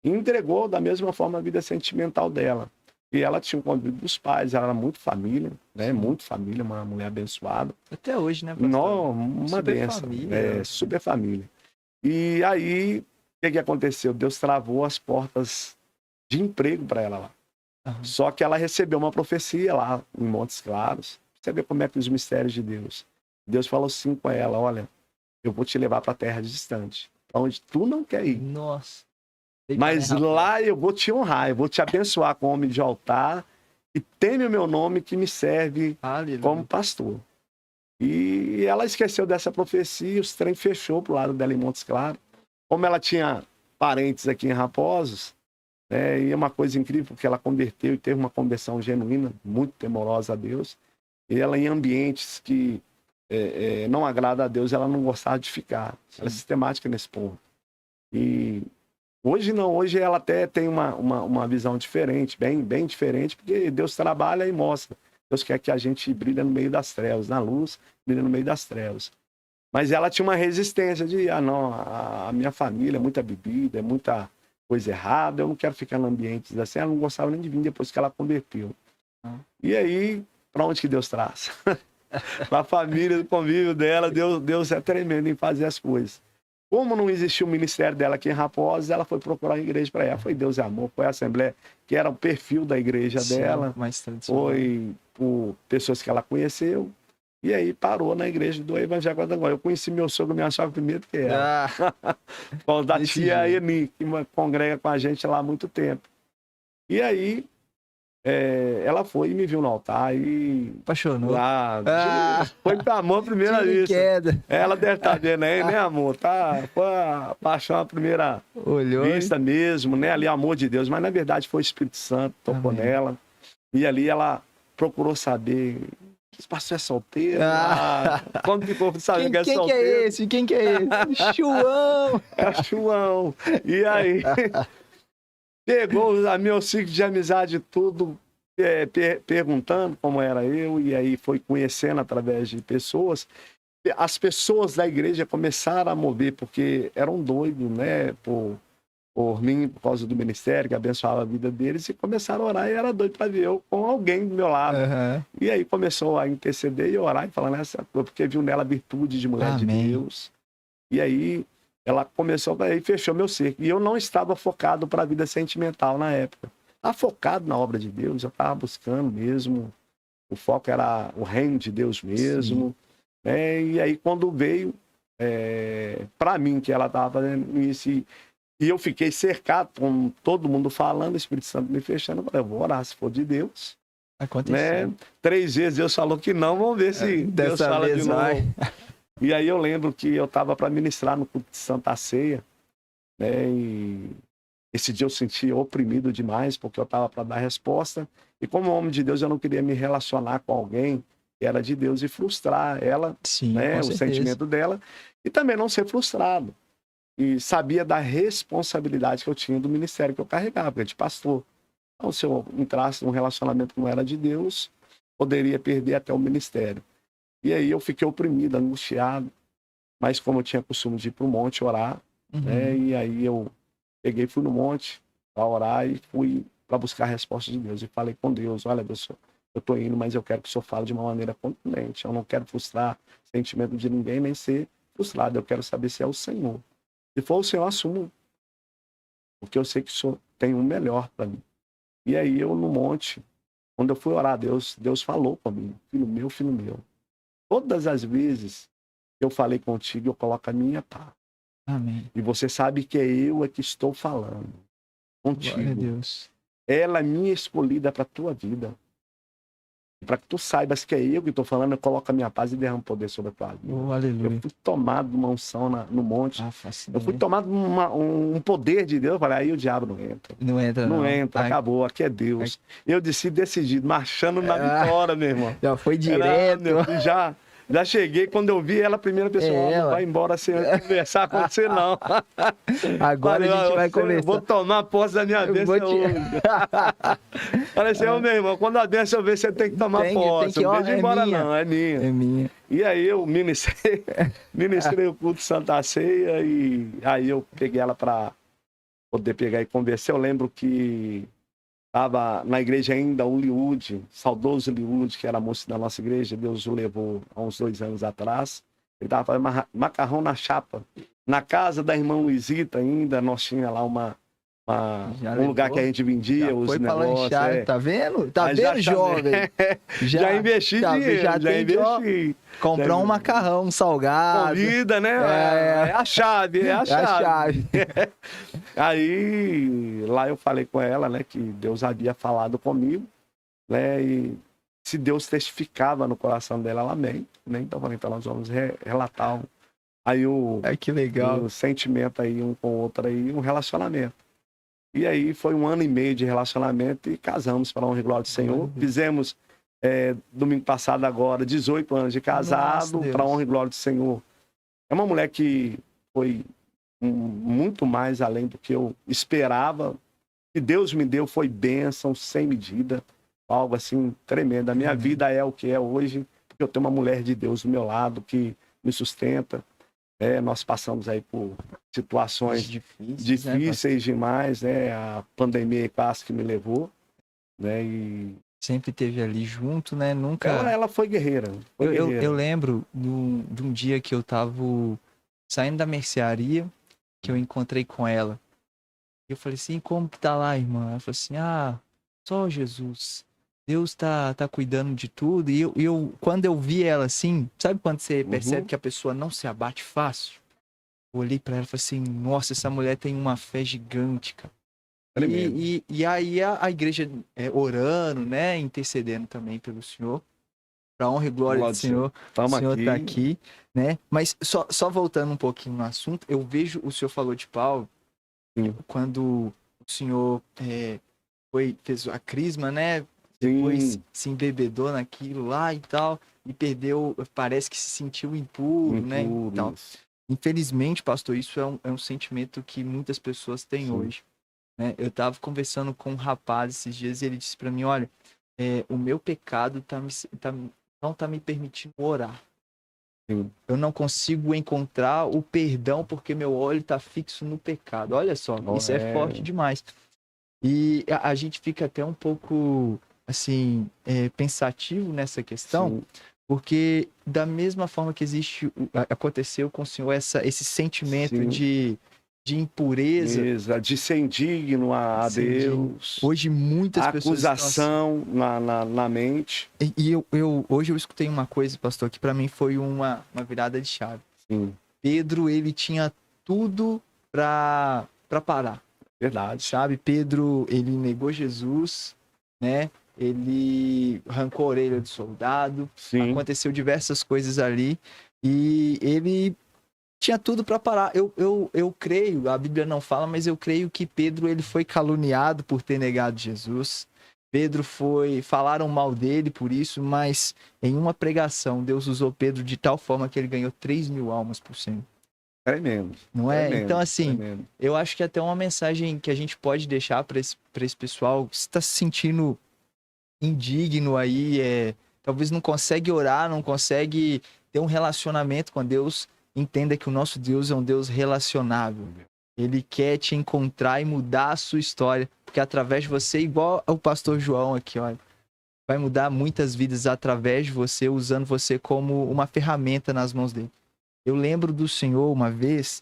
e entregou da mesma forma a vida sentimental dela. E ela tinha um convívio dos pais, ela era muito família, né? Muito família, uma mulher abençoada. Até hoje, né, Não, uma benção. Super família. E aí, o que aconteceu? Deus travou as portas de emprego para ela lá. Só que ela recebeu uma profecia lá em Montes Claros. Você vê como é que os mistérios de Deus. Deus falou assim com ela, olha, eu vou te levar para terra distante, para onde tu não quer ir. Nossa. Mas lá eu vou te honrar, eu vou te abençoar com homem de altar e teme o meu nome que me serve como pastor. E ela esqueceu dessa profecia, os trem fechou pro lado dela em Montes Claros. Como ela tinha parentes aqui em Raposos, né, e é uma coisa incrível, porque ela converteu e teve uma conversão genuína, muito temorosa a Deus. E ela em ambientes que não agrada a Deus, ela não gostava de ficar. Ela é sistemática nesse ponto. E hoje não, hoje ela até tem uma visão diferente, bem diferente, porque Deus trabalha e mostra. Deus quer que a gente brilhe no meio das trevas, na luz, brilha no meio das trevas. Mas ela tinha uma resistência de, não, a minha família é muita bebida, é muita coisa errada, eu não quero ficar em ambientes assim. Ela não gostava nem de vir depois que ela converteu. E aí, para onde que Deus traz? Para a família, do convívio dela, Deus é tremendo em fazer as coisas. Como não existia o ministério dela aqui em Raposos, ela foi procurar uma igreja para ela. Foi Deus e Amor, foi a Assembleia, que era o perfil da igreja dela. Foi por pessoas que ela conheceu. E aí parou na igreja do Evangelho Quadrangular. Eu conheci meu sogro e minha sogra primeiro que ela. Da tia Eni, que congrega com a gente lá há muito tempo. E aí, ela foi e me viu no altar e Apaixonou. lá, foi pra amor à primeira Tiro e vista. queda. Ela deve estar vendo aí, né, amor? Foi a paixão à primeira Olhou. vista mesmo, né? Ali, amor de Deus. Mas, na verdade, foi o Espírito Santo, tocou Amém. nela. E ali ela procurou saber... Esse pastor é solteiro? Quando ficou sabendo que é Quem solteiro... que é esse? Quem que é esse? Chuão! É João. E aí... Pegou os meus ciclos de amizade tudo, perguntando como era eu, e aí foi conhecendo através de pessoas. As pessoas da igreja começaram a mover, porque eram doidos, né, por mim, por causa do ministério, que abençoava a vida deles, e começaram a orar, e era doido para ver eu com alguém do meu lado. Uhum. E aí começou a interceder e orar, e falar nessa coisa, porque viu nela a virtude de mulher de Deus. E aí ela começou e fechou meu cerco. E eu não estava focado para a vida sentimental na época. Estava focado na obra de Deus, eu estava buscando mesmo. O foco era o reino de Deus mesmo. E aí, quando veio para mim que ela estava fazendo isso, e eu fiquei cercado com todo mundo falando, o Espírito Santo me fechando, eu falei, eu vou orar se for de Deus. Aconteceu. Né? 3 vezes Deus falou que não, vamos ver se Deus fala de novo. E aí eu lembro que eu estava para ministrar no culto de Santa Ceia, né? E esse dia eu senti oprimido demais, porque eu estava para dar resposta. E como homem de Deus, eu não queria me relacionar com alguém que era de Deus e frustrar ela, né? O sentimento dela. E também não ser frustrado. E sabia da responsabilidade que eu tinha do ministério que eu carregava, porque de pastor. Então, se eu entrasse num relacionamento que não era de Deus, poderia perder até o ministério. E aí eu fiquei oprimido, angustiado. Mas como eu tinha costume de ir para o monte orar, né? E aí eu fui no monte para orar e fui para buscar a resposta de Deus. E falei com Deus, olha, Deus, eu estou indo, mas eu quero que o Senhor fale de uma maneira contundente. Eu não quero frustrar o sentimento de ninguém, nem ser frustrado. Eu quero saber se é o Senhor. Se for o Senhor, assumo. Porque eu sei que o Senhor tem um melhor para mim. E aí eu no monte, quando eu fui orar a Deus, Deus falou comigo, filho meu, filho meu. Todas as vezes que eu falei contigo, eu coloco a minha paz. Amém. E você sabe que é eu que estou falando contigo. Glória a Deus. Ela é minha escolhida para a tua vida. Para que tu saibas que é eu que estou falando, eu coloco a minha paz e derramo poder sobre a tua vida. Aleluia. Eu fui tomado de uma unção no monte. Fascinante. Eu fui tomado de um poder de Deus. Eu falei, aí o diabo não entra. Não entra, não. Não entra, acabou. Aqui é Deus. Eu desci decidido, marchando na vitória, meu irmão. Já foi direto. Já cheguei, quando eu vi ela, a primeira pessoa, não vai embora sem conversar com você, não. Agora a gente vai conversar. Vou tomar posse da minha bênção hoje. Falei assim, meu irmão, quando a bênção vem, você tem que tomar posse. Não deixa embora, não, é minha. É minha. E aí eu ministrei o culto de Santa Ceia, e aí eu peguei ela para poder pegar e conversar. Eu lembro que estava na igreja ainda o Liúde, saudoso Liúde, que era moço da nossa igreja. Deus o levou há uns 2 anos atrás. Ele estava fazendo macarrão na chapa. Na casa da irmã Luizita ainda, nós tínhamos lá um lugar que a gente vendia já os foi negócios. Tá vendo? Tá Mas vendo, jovem? Já investi dinheiro, já investi. Comprou um macarrão salgado. Comida, né? É a chave, é a chave. Aí, lá eu falei com ela, né, que Deus havia falado comigo, né, e se Deus testificava no coração dela, ela amém, né? Então, falei, então nós vamos relatar aí que legal. O sentimento aí, um com o outro aí, um relacionamento. E aí foi 1 ano e meio de relacionamento e casamos para a honra e glória do Senhor. Fizemos, domingo passado agora, 18 anos de casado, para a honra e glória do Senhor. É uma mulher que foi muito mais além do que eu esperava. Que Deus me deu foi bênção sem medida, algo assim tremendo. A minha vida é o que é hoje, porque eu tenho uma mulher de Deus do meu lado que me sustenta. Nós passamos aí por situações difíceis demais, né? A pandemia quase que me levou, né? E sempre esteve ali junto, né? Nunca. Ela foi guerreira. Eu lembro de um dia que eu tava saindo da mercearia, que eu encontrei com ela. E eu falei assim, como que tá lá, irmã? Ela falou assim, só Jesus. Deus tá cuidando de tudo. E eu, quando eu vi ela assim, sabe quando você percebe que a pessoa não se abate fácil? Eu olhei pra ela e falei assim, nossa, essa mulher tem uma fé gigante, cara. Tremendo. E aí a igreja orando, né? Intercedendo também pelo senhor. Para honra e glória do Senhor, o Estamos Senhor está aqui. aqui, né? Mas só voltando um pouquinho no assunto, eu vejo o senhor falou de Paulo, Sim. quando o senhor fez a crisma, né? Depois Sim. se embebedou naquilo lá e tal, e perdeu, parece que se sentiu impuro, né? E tal. Isso. Infelizmente, pastor, isso é um sentimento que muitas pessoas têm Sim. hoje, né? Eu estava conversando com um rapaz esses dias e ele disse para mim, olha, o meu pecado não está me permitindo orar. Sim. Eu não consigo encontrar o perdão porque meu olho está fixo no pecado. Olha só, isso é forte demais. E a gente fica até um pouco, assim, pensativo nessa questão, Sim. porque da mesma forma que aconteceu com o senhor esse sentimento Sim. de impureza, de ser indigno a Deus. hoje muitas pessoas estão acusação na mente. E hoje eu escutei uma coisa, pastor, que para mim foi uma virada de chave. Sim. Pedro, ele tinha tudo para parar. Verdade. Sabe? Pedro, ele negou Jesus, né? Ele arrancou a orelha do soldado. Sim. Aconteceu diversas coisas ali. E ele tinha tudo para parar. Eu creio, a Bíblia não fala, mas eu creio que Pedro ele foi caluniado por ter negado Jesus. Falaram mal dele por isso, mas em uma pregação, Deus usou Pedro de tal forma que ele ganhou 3.000 almas por cento. Tremendo. Não é? Tremendo, Então, assim, tremendo. eu acho que até uma mensagem que a gente pode deixar para esse pessoal que está se sentindo indigno aí, talvez não consegue orar, não consegue ter um relacionamento com Deus, entenda que o nosso Deus é um Deus relacionável. Ele quer te encontrar e mudar a sua história, porque através de você, igual o pastor João aqui, olha, vai mudar muitas vidas através de você, usando você como uma ferramenta nas mãos dele. Eu lembro do Senhor uma vez,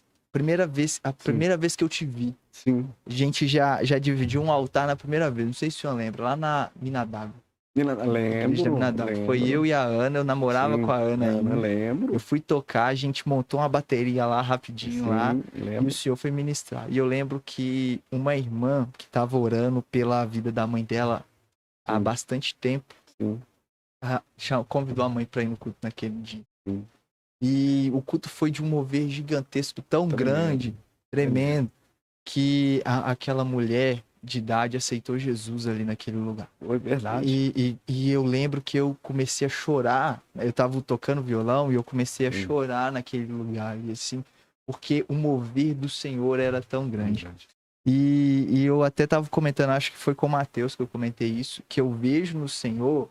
a primeira vez que eu te vi. Sim. A gente já dividiu um altar na primeira vez, não sei se o senhor lembra, lá na Mina d'Água. Lembro. Foi eu e a Ana, eu namorava com a Ana ainda. Lembro. Eu fui tocar, a gente montou uma bateria lá rapidinho lá, lembro. e o senhor foi ministrar. E eu lembro que uma irmã que estava orando pela vida da mãe dela há bastante tempo, convidou a mãe para ir no culto naquele dia. Sim. E o culto foi de um mover gigantesco, tão grande, tremendo, que aquela mulher de idade aceitou Jesus ali naquele lugar. Foi verdade. E eu lembro que eu comecei a chorar, eu tava tocando violão e eu comecei a chorar naquele lugar, e assim, porque o mover do Senhor era tão grande. E eu até tava comentando, acho que foi com o Mateus que eu comentei isso, que eu vejo no Senhor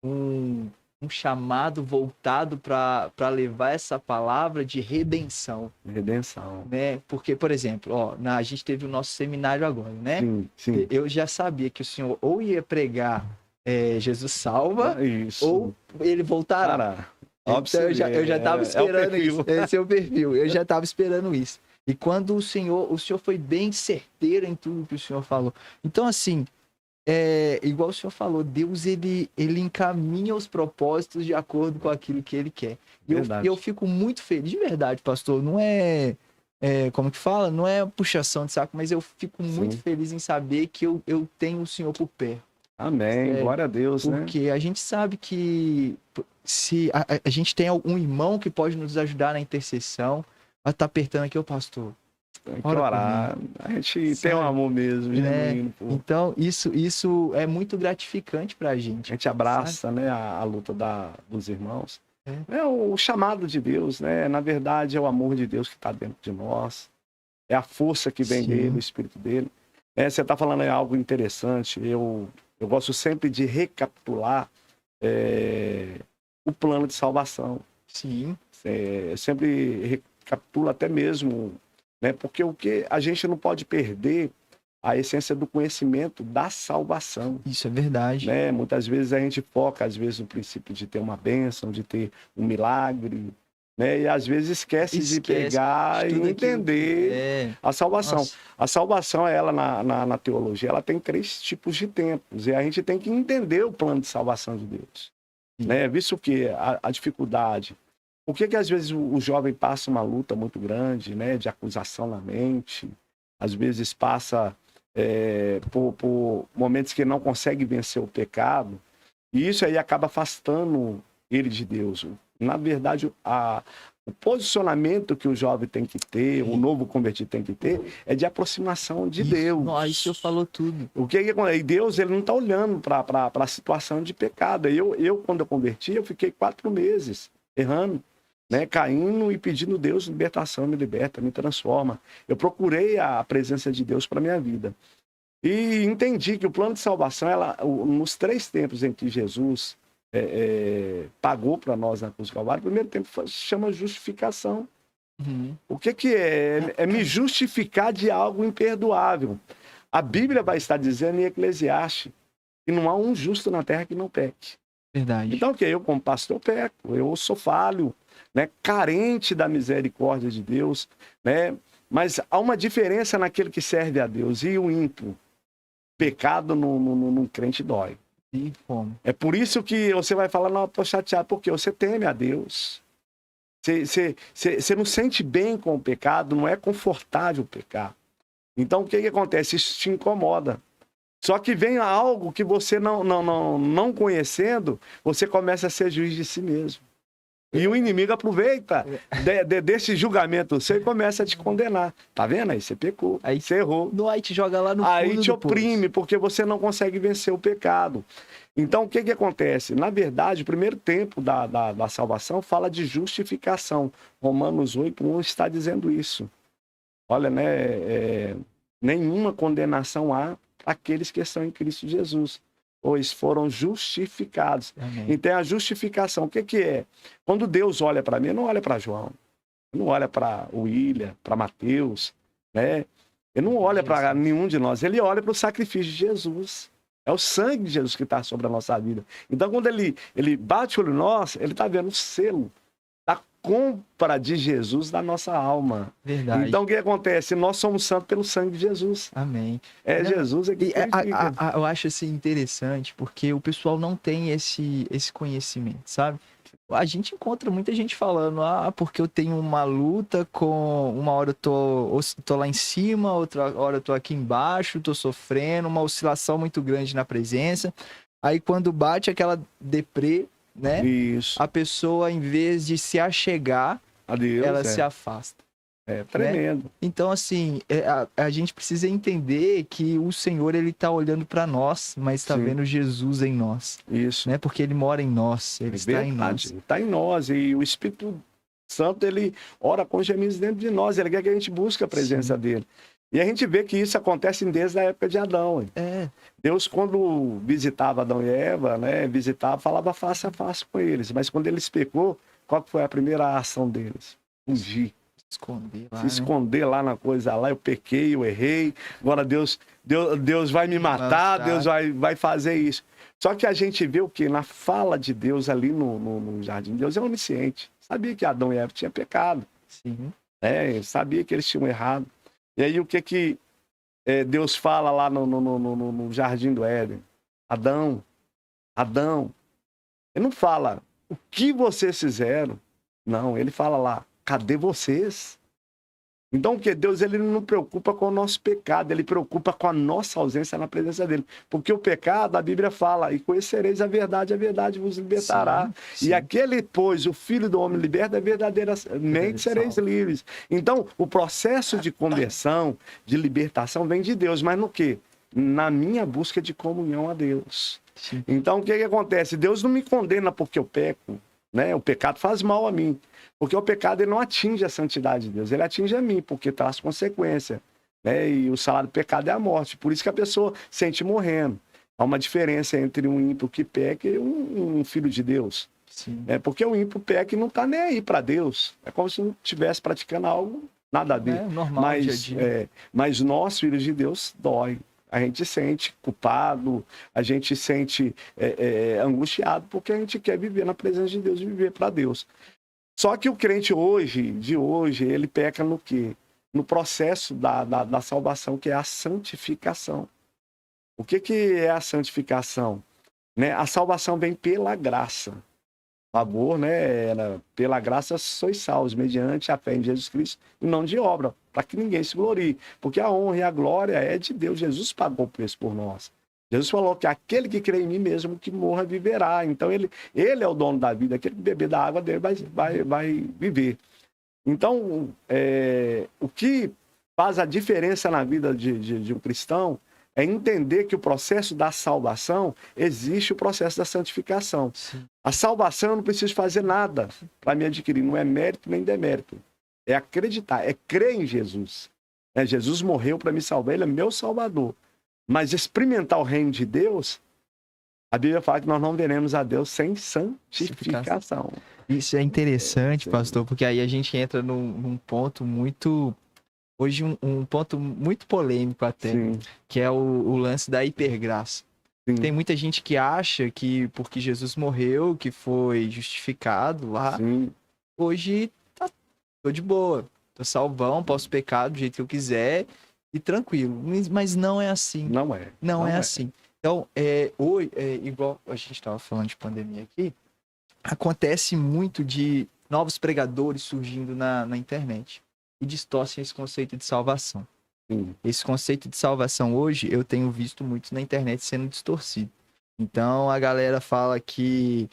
um chamado voltado para levar essa palavra de redenção. Redenção. Né? Porque, por exemplo, a gente teve o nosso seminário agora, né? Sim. Eu já sabia que o senhor ou ia pregar Jesus salva, ou ele voltará. Então eu já estava esperando isso. Esse é o perfil. Eu já estava esperando isso. E quando o senhor foi bem certeiro em tudo que o senhor falou. Então, assim, igual o senhor falou, Deus ele encaminha os propósitos de acordo com aquilo que ele quer. E eu fico muito feliz, de verdade, pastor. Não como que fala? Não é puxação de saco, mas eu fico muito feliz em saber que eu tenho o senhor por perto. Amém, glória a Deus, porque a gente sabe que se a gente tem algum irmão que pode nos ajudar na intercessão, vai estar apertando aqui, pastor. Tem que orar. A gente tem um amor mesmo, genuíno. Então, isso é muito gratificante pra gente. A gente abraça, né, a luta dos irmãos. É o chamado de Deus, né? Na verdade, é o amor de Deus que está dentro de nós. É a força que vem dele, o Espírito dele. Você está falando algo interessante. Eu gosto sempre de recapitular o plano de salvação. Sim. Eu sempre recapitulo até mesmo, né? Porque o que a gente não pode perder a essência do conhecimento da salvação. Isso é verdade. Né? Muitas vezes a gente foca, às vezes, no princípio de ter uma bênção, de ter um milagre, né? E às vezes esquece de pegar e entender a salvação. Nossa. A salvação, ela na teologia, ela tem 3 tipos de tempos. E a gente tem que entender o plano de salvação de Deus. Né? Visto que a dificuldade... Por que às vezes o jovem passa uma luta muito grande, né? De acusação na mente? Às vezes passa por momentos que não consegue vencer o pecado, e isso aí acaba afastando ele de Deus. Na verdade, o posicionamento que o jovem tem que ter, o novo convertido tem que ter, é de aproximação de Deus. Aí o senhor falou tudo. O que é? E Deus, ele não está olhando para a situação de pecado. Quando eu converti, eu fiquei 4 meses errando, né? Caindo e pedindo Deus libertação, me liberta, me transforma. Eu procurei a presença de Deus para minha vida. E entendi que o plano de salvação, nos 3 tempos em que Jesus pagou para nós na cruz do Calvário, o primeiro tempo se chama justificação. Uhum. O que é? É me justificar de algo imperdoável. A Bíblia vai estar dizendo em Eclesiastes que não há um justo na terra que não peque. Verdade. Então, eu como pastor peco, eu sou falho, né? Carente da misericórdia de Deus, né? Mas há uma diferença naquele que serve a Deus e o ímpio. Pecado num crente dói. E como? É por isso que você vai falar, não, eu tô chateado, porque você teme a Deus. Você não sente bem com o pecado, não é confortável pecar. Então, o que acontece? Isso te incomoda. Só que vem algo que você não conhecendo, você começa a ser juiz de si mesmo. E o inimigo aproveita desse julgamento seu e começa a te condenar. Tá vendo? Aí você pecou, aí você errou. Aí te joga lá no fundo. Aí te oprime, porque você não consegue vencer o pecado. Então, o que acontece? Na verdade, o primeiro tempo da salvação fala de justificação. Romanos 8:1 está dizendo isso. Olha, né? Nenhuma condenação há aqueles que estão em Cristo Jesus, pois foram justificados. Amém. Então, a justificação, o que é? Quando Deus olha para mim, não olha para João, não olha para o William, para Mateus, né? Ele não olha para nenhum de nós, ele olha para o sacrifício de Jesus. É o sangue de Jesus que está sobre a nossa vida. Então, quando ele bate o olho em nós, ele está vendo o selo da compra de Jesus da nossa alma. Verdade. Então, o que acontece? Nós somos santos pelo sangue de Jesus. Amém. Jesus é que eu acho assim interessante, porque o pessoal não tem esse conhecimento, sabe? A gente encontra muita gente falando, porque eu tenho uma luta com... Uma hora eu tô lá em cima, outra hora eu tô aqui embaixo, tô sofrendo, uma oscilação muito grande na presença. Aí quando bate aquela deprê, né? Isso. A pessoa, em vez de se achegar, a Deus, ela se afasta. É tremendo. Né? Então, assim, a gente precisa entender que o Senhor, ele tá olhando para nós, mas está vendo Jesus em nós. Isso. Né? Porque ele mora em nós, ele está em nós. Ele está em nós, e o Espírito Santo, ele ora com gemidos dentro de nós, ele quer que a gente busque a presença dele. E a gente vê que isso acontece desde a época de Adão. Deus, quando visitava Adão e Eva, né, falava face a face com eles. Mas quando eles pecou, qual foi a primeira ação deles? Fugir. Se esconder lá na coisa lá, eu pequei, eu errei, agora Deus vai me matar, Deus vai fazer isso. Só que a gente vê o quê? Na fala de Deus ali no jardim. Deus é onisciente. Sabia que Adão e Eva tinham pecado. Sim. Sabia que eles tinham errado. E aí o que Deus fala lá no jardim do Éden? Adão. Ele não fala o que vocês fizeram. Não, ele fala lá, cadê vocês? Então, porque Deus, ele não preocupa com o nosso pecado, ele preocupa com a nossa ausência na presença dele. Porque o pecado, a Bíblia fala, e conhecereis a verdade vos libertará. Sim. E aquele, pois, o Filho do Homem liberta, verdadeiramente sereis livres. Então, o processo de conversão, de libertação, vem de Deus. Mas no quê? Na minha busca de comunhão a Deus. Sim. Então, o que acontece? Deus não me condena porque eu peco, né? O pecado faz mal a mim. Porque o pecado, ele não atinge a santidade de Deus, ele atinge a mim, porque traz consequência, né? E o salário do pecado é a morte, por isso que a pessoa sente morrendo. Há uma diferença entre um ímpio que peca e um filho de Deus. Sim. Porque o ímpio peca e não está nem aí para Deus. É como se não estivesse praticando algo, nada a ver. Normal, mas, dia a dia. Mas nós, filhos de Deus, dói. A gente sente culpado, a gente sente angustiado, porque a gente quer viver na presença de Deus e viver para Deus. Só que o crente de hoje, ele peca no quê? No processo da salvação, que é a santificação. O que é a santificação? Né? A salvação vem pela graça. favor, né? Pela graça sois salvos, mediante a fé em Jesus Cristo, e não de obra, para que ninguém se glorie. Porque a honra e a glória é de Deus. Jesus pagou o preço por nós. Jesus falou que aquele que crê em mim mesmo que morra viverá. Então ele é o dono da vida, aquele que beber da água dele vai viver. Então, o que faz a diferença na vida de um cristão é entender que o processo da salvação existe o processo da santificação. Sim. A salvação eu não preciso fazer nada para me adquirir, não é mérito nem demérito. É acreditar, é crer em Jesus. Jesus morreu para me salvar, ele é meu salvador. Mas experimentar o reino de Deus, a Bíblia fala que nós não veremos a Deus sem santificação. Isso é interessante, pastor, porque aí a gente entra num ponto muito... Hoje um ponto muito polêmico até, Sim. que é o lance da hipergraça. Sim. Tem muita gente que acha que porque Jesus morreu, que foi justificado lá, Sim. hoje tô de boa, tô salvão, posso pecar do jeito que eu quiser e tranquilo. Mas não é assim. Não é. Não é assim. Então, hoje, igual a gente estava falando de pandemia aqui, acontece muito de novos pregadores surgindo na internet e distorcem esse conceito de salvação. Sim. Esse conceito de salvação hoje eu tenho visto muito na internet sendo distorcido. Então a galera fala que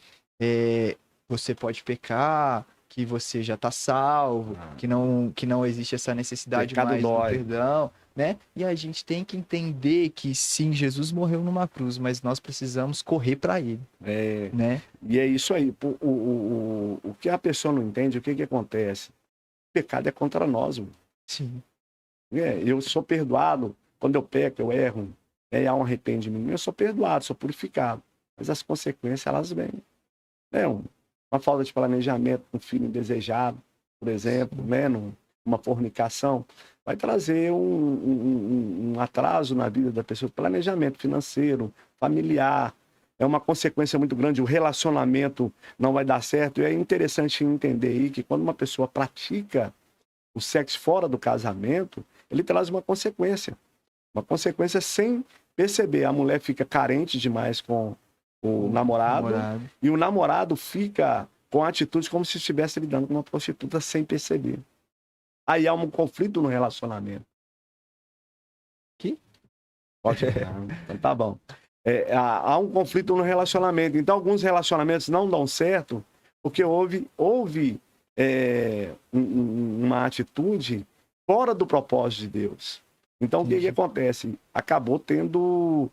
você pode pecar, que você já está salvo, que não existe essa necessidade Pecado mais dói. do perdão, né? E a gente tem que entender que sim, Jesus morreu numa cruz, mas nós precisamos correr para ele, né? E é isso aí. O que a pessoa não entende, o que acontece? O pecado é contra nós, mano. Sim. Eu sou perdoado quando eu peco, eu erro, há um arrependimento. Eu sou perdoado, sou purificado. Mas as consequências, elas vêm. Uma falta de planejamento, um filho indesejado, por exemplo, uma fornicação, vai trazer um atraso na vida da pessoa. Planejamento financeiro, familiar, é uma consequência muito grande. O relacionamento não vai dar certo. E é interessante entender aí que quando uma pessoa pratica o sexo fora do casamento, ele traz uma consequência. Uma consequência sem perceber. A mulher fica carente demais com o namorado. E o namorado fica com atitudes como se estivesse lidando com uma prostituta sem perceber. Aí há um conflito no relacionamento. Que? Pode então tá bom. Há um conflito no relacionamento. Então, alguns relacionamentos não dão certo porque houve uma atitude fora do propósito de Deus. Então, o que acontece? Acabou tendo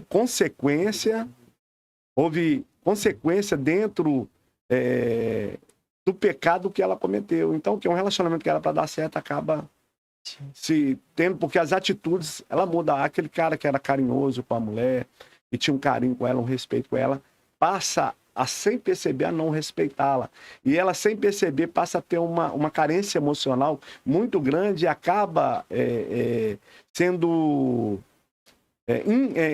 consequência, houve consequência dentro do pecado que ela cometeu. Então, que é um relacionamento que era para dar certo, acaba se tendo, porque as atitudes, ela muda. Aquele cara que era carinhoso com a mulher, e tinha um carinho com ela, um respeito com ela, passa a, sem perceber, a não respeitá-la. E ela, sem perceber, passa a ter uma carência emocional muito grande e acaba sendo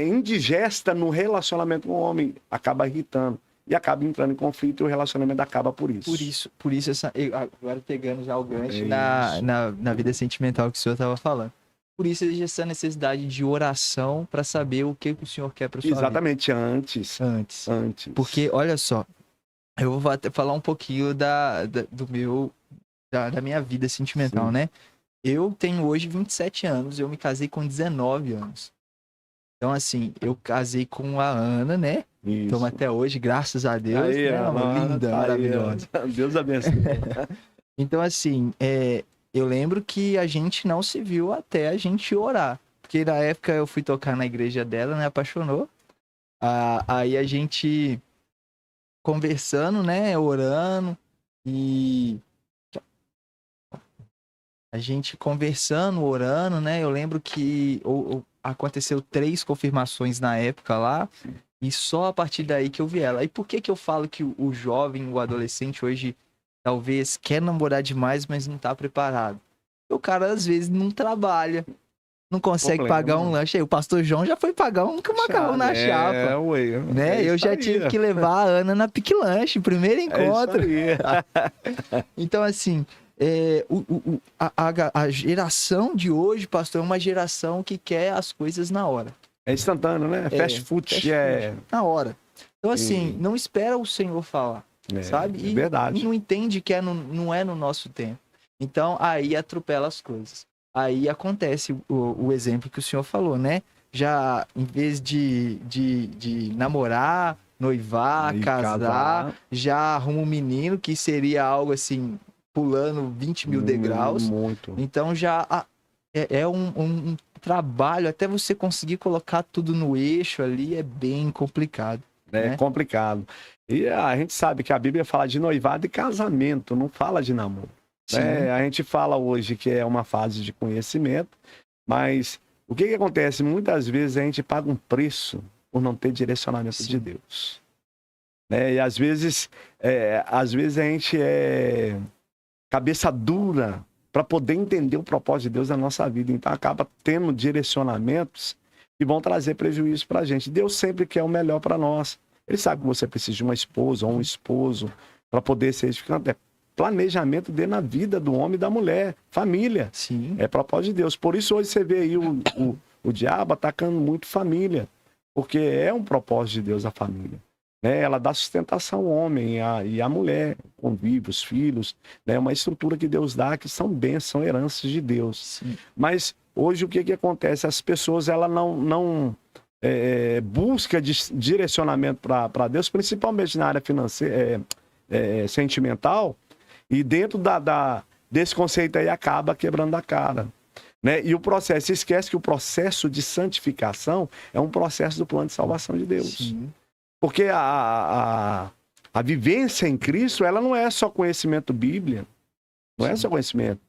indigesta no relacionamento com o homem, acaba irritando. E acaba entrando em conflito e o relacionamento acaba por isso. Por isso agora pegando já o gancho na vida sentimental que o senhor estava falando. Por isso existe essa necessidade de oração para saber o que o senhor quer para sua vida. Exatamente, antes. Porque, olha só, eu vou até falar um pouquinho da minha vida sentimental, né? Eu tenho hoje 27 anos, eu me casei com 19 anos. Então, assim, eu casei com a Ana, né? Estamos até hoje, graças a Deus. Aí, né? Linda, tá maravilhosa. Aí, Deus abençoe. Então, assim, eu lembro que a gente não se viu até a gente orar. Porque na época eu fui tocar na igreja dela, né? Apaixonou. Aí a gente conversando, né? Orando. E a gente conversando, orando, né? Eu lembro que aconteceu 3 confirmações na época lá. E só a partir daí que eu vi ela. E por que eu falo que o jovem, o adolescente hoje, talvez quer namorar demais, mas não tá preparado? O cara, às vezes, não trabalha. Não consegue pagar um lanche. Aí, o pastor João já foi pagar um macarrão na chapa. Né? Eu já tive que levar a Ana na Pique Lanche, primeiro encontro. Então, assim, a geração de hoje, pastor, é uma geração que quer as coisas na hora. É instantâneo, né? Fast food. Na hora. Então, assim, não espera o Senhor falar, sabe? É verdade. E não entende que não é no nosso tempo. Então, aí atropela as coisas. Aí acontece o exemplo que o senhor falou, né? Já, em vez de namorar, noivar, E casar, casar. já arruma um menino, que seria algo assim, pulando 20 mil degraus. Muito. Então, é um trabalho, até você conseguir colocar tudo no eixo ali, é bem complicado. É né? complicado. E a gente sabe que a Bíblia fala de noivado e casamento, não fala de namoro. Né? A gente fala hoje que é uma fase de conhecimento, mas o que acontece? Muitas vezes a gente paga um preço por não ter direcionamento de Deus. Né? E às vezes a gente é cabeça dura para poder entender o propósito de Deus na nossa vida. Então acaba tendo direcionamentos que vão trazer prejuízo para a gente. Deus sempre quer o melhor para nós. Ele sabe que você precisa de uma esposa ou um esposo para poder ser edificante. É planejamento dele na vida do homem e da mulher. Família. Sim. É propósito de Deus. Por isso hoje você vê aí o diabo atacando muito família. Porque é um propósito de Deus a família. Né? Ela dá sustentação ao homem e à mulher, convive, os filhos. É né? Uma estrutura que Deus dá que são bênçãos, são heranças de Deus. Sim. Mas hoje o que acontece? As pessoas ela não busca direcionamento para Deus, principalmente na área financeira, sentimental, e dentro desse conceito aí acaba quebrando a cara. Né? E o processo, se esquece que o processo de santificação é um processo do plano de salvação de Deus. Sim. Porque a vivência em Cristo, ela não é só conhecimento Bíblia, não é só conhecimento.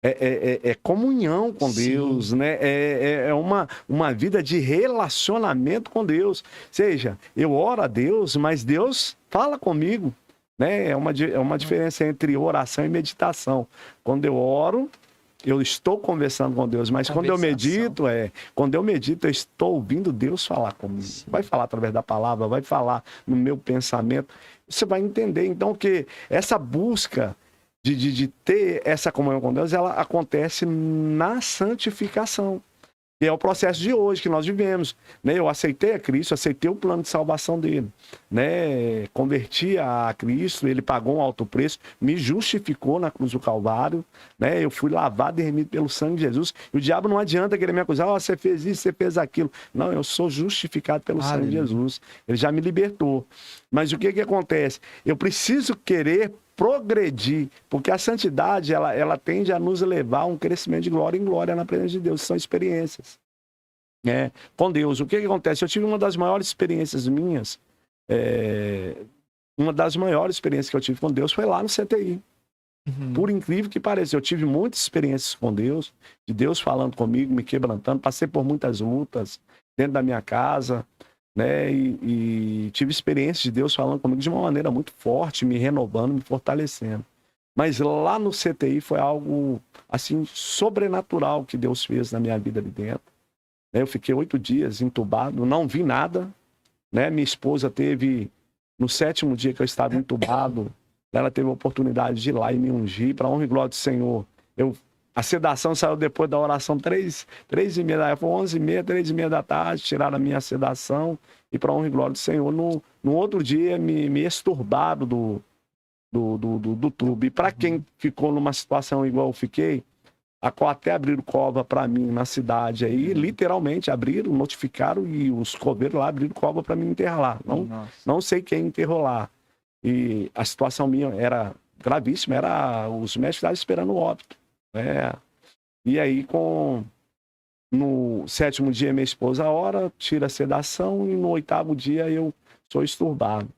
É comunhão com Deus, né? É uma vida de relacionamento com Deus. Ou seja, eu oro a Deus, mas Deus fala comigo. Né? É uma diferença entre oração e meditação. Quando eu oro, eu estou conversando com Deus, mas quando eu medito, eu estou ouvindo Deus falar comigo. Sim. Vai falar através da palavra, vai falar no meu pensamento. Você vai entender, então, que essa busca de ter essa comunhão com Deus, ela acontece na santificação. Que é o processo de hoje que nós vivemos. Né? Eu aceitei a Cristo, aceitei o plano de salvação dele. Né? Converti a Cristo, ele pagou um alto preço, me justificou na cruz do Calvário. Né? Eu fui lavado e remido pelo sangue de Jesus. E o diabo não adianta querer me acusar, você fez isso, você fez aquilo. Não, eu sou justificado pelo sangue de Jesus. Ele já me libertou. Mas o que acontece? Eu preciso querer progredir, porque a santidade ela tende a nos levar a um crescimento de glória em glória na presença de Deus, são experiências com Deus. O que acontece? Eu tive uma das maiores experiências minhas, uma das maiores experiências que eu tive com Deus foi lá no CTI. Por incrível que pareça, eu tive muitas experiências com Deus, de Deus falando comigo, me quebrantando, passei por muitas lutas dentro da minha casa, né? E tive experiências de Deus falando comigo de uma maneira muito forte, me renovando, me fortalecendo. Mas lá no CTI foi algo assim sobrenatural que Deus fez na minha vida ali dentro. Eu fiquei 8 dias entubado, não vi nada. Né? Minha esposa teve, no 7º dia que eu estava entubado, ela teve a oportunidade de ir lá e me ungir, para a honra e glória do Senhor. A sedação saiu depois da oração 3h30 da tarde, foi 11h30, 3h30 da tarde, tiraram a minha sedação e para a honra e glória do Senhor. No outro dia, me exturbaram do tubo. E para quem ficou numa situação igual eu fiquei, a qual até abriram cova para mim na cidade aí, literalmente abriram, notificaram e os coveiros lá abriram cova para mim enterrar lá. Não sei quem enterrou lá. E a situação minha era gravíssima, os médicos estavam esperando o óbito. E aí, no 7º dia, minha esposa ora, tira a sedação, e no 8º dia eu sou exturbado.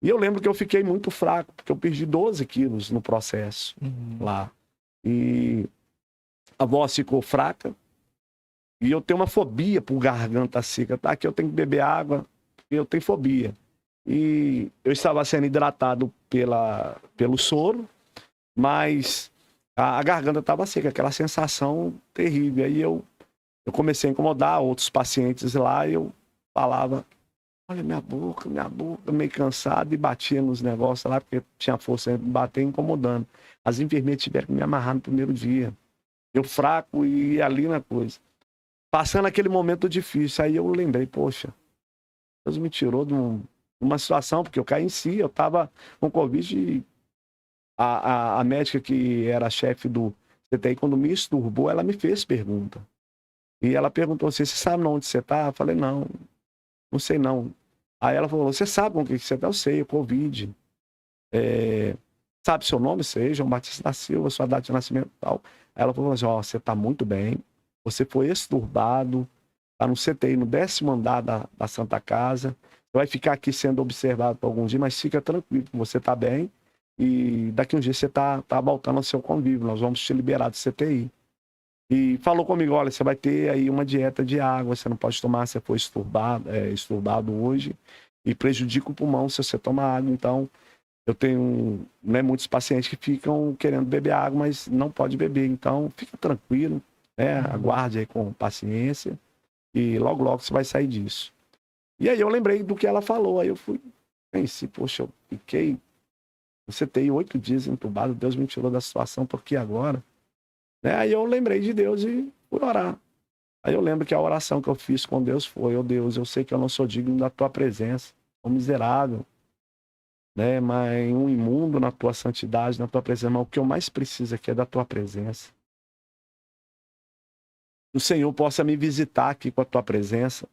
E eu lembro que eu fiquei muito fraco, porque eu perdi 12 quilos no processo lá. E a voz ficou fraca, e eu tenho uma fobia por garganta seca, tá? Que eu tenho que beber água, eu tenho fobia. E eu estava sendo hidratado pelo soro, mas a garganta estava seca, aquela sensação terrível. Aí eu comecei a incomodar outros pacientes lá e eu falava, olha minha boca, meio cansado, e batia nos negócios lá, porque tinha força de bater, incomodando. As enfermeiras tiveram que me amarrar no primeiro dia. Eu fraco e ali na coisa. Passando aquele momento difícil, aí eu lembrei, poxa, Deus me tirou de uma situação, porque eu caí em si, eu estava com Covid e a médica que era chefe do CTI, quando me esturbou, ela me fez pergunta. E ela perguntou assim, você sabe onde você está? Eu falei, não, não sei não. Aí ela falou, você sabe com o que você está? Eu sei, Covid. Sabe seu nome? Sei, João Batista da Silva, sua data de nascimento e tal. Aí ela falou assim, ó, você está muito bem, você foi esturbado, está no CTI, no 10º andar da Santa Casa, você vai ficar aqui sendo observado por alguns dias, mas fica tranquilo, você está bem, e daqui uns dias você está voltando ao seu convívio, nós vamos te liberar do CTI. E falou comigo, olha, você vai ter aí uma dieta de água, você não pode tomar, você foi esturbado hoje, e prejudica o pulmão se você tomar água, então eu tenho, né, muitos pacientes que ficam querendo beber água, mas não pode beber. Então, fica tranquilo, né? Aguarde aí com paciência e logo, logo você vai sair disso. E aí eu lembrei do que ela falou. Aí eu pensei, poxa, eu fiquei, você tem 8 dias entubado, Deus me tirou da situação, porque agora? Né? Aí eu lembrei de Deus e fui orar. Aí eu lembro que a oração que eu fiz com Deus foi, Deus, eu sei que eu não sou digno da tua presença, sou miserável, né? Mas um imundo na tua santidade, na tua presença. Mas o que eu mais preciso aqui é da tua presença. O Senhor possa me visitar aqui com a tua presença.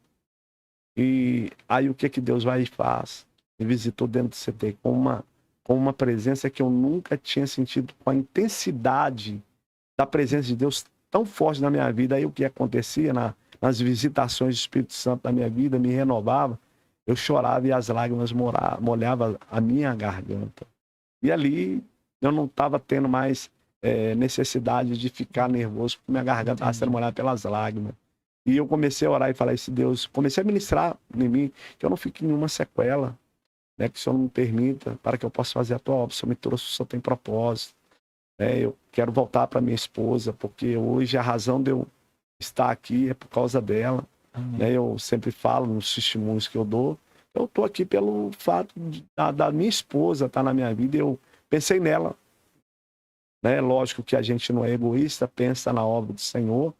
E aí o que Deus vai e faz? Me visitou dentro do CT com uma presença que eu nunca tinha sentido, com a intensidade da presença de Deus tão forte na minha vida. Aí o que acontecia nas visitações do Espírito Santo na minha vida me renovava. Eu chorava e as lágrimas molhavam a minha garganta. E ali eu não estava tendo mais necessidade de ficar nervoso, porque minha garganta estava sendo molhada pelas lágrimas. E eu comecei a orar e falar, esse Deus, comecei a ministrar em mim, que eu não fique em nenhuma sequela, né, que o Senhor não me permita, para que eu possa fazer a tua obra. O Senhor me trouxe, o Senhor tem propósito. Eu quero voltar para minha esposa, porque hoje a razão de eu estar aqui é por causa dela. Eu sempre falo nos testemunhos que eu dou, eu estou aqui pelo fato da minha esposa estar na minha vida, eu pensei nela. Né? Lógico que a gente não é egoísta, pensa na obra do Senhor,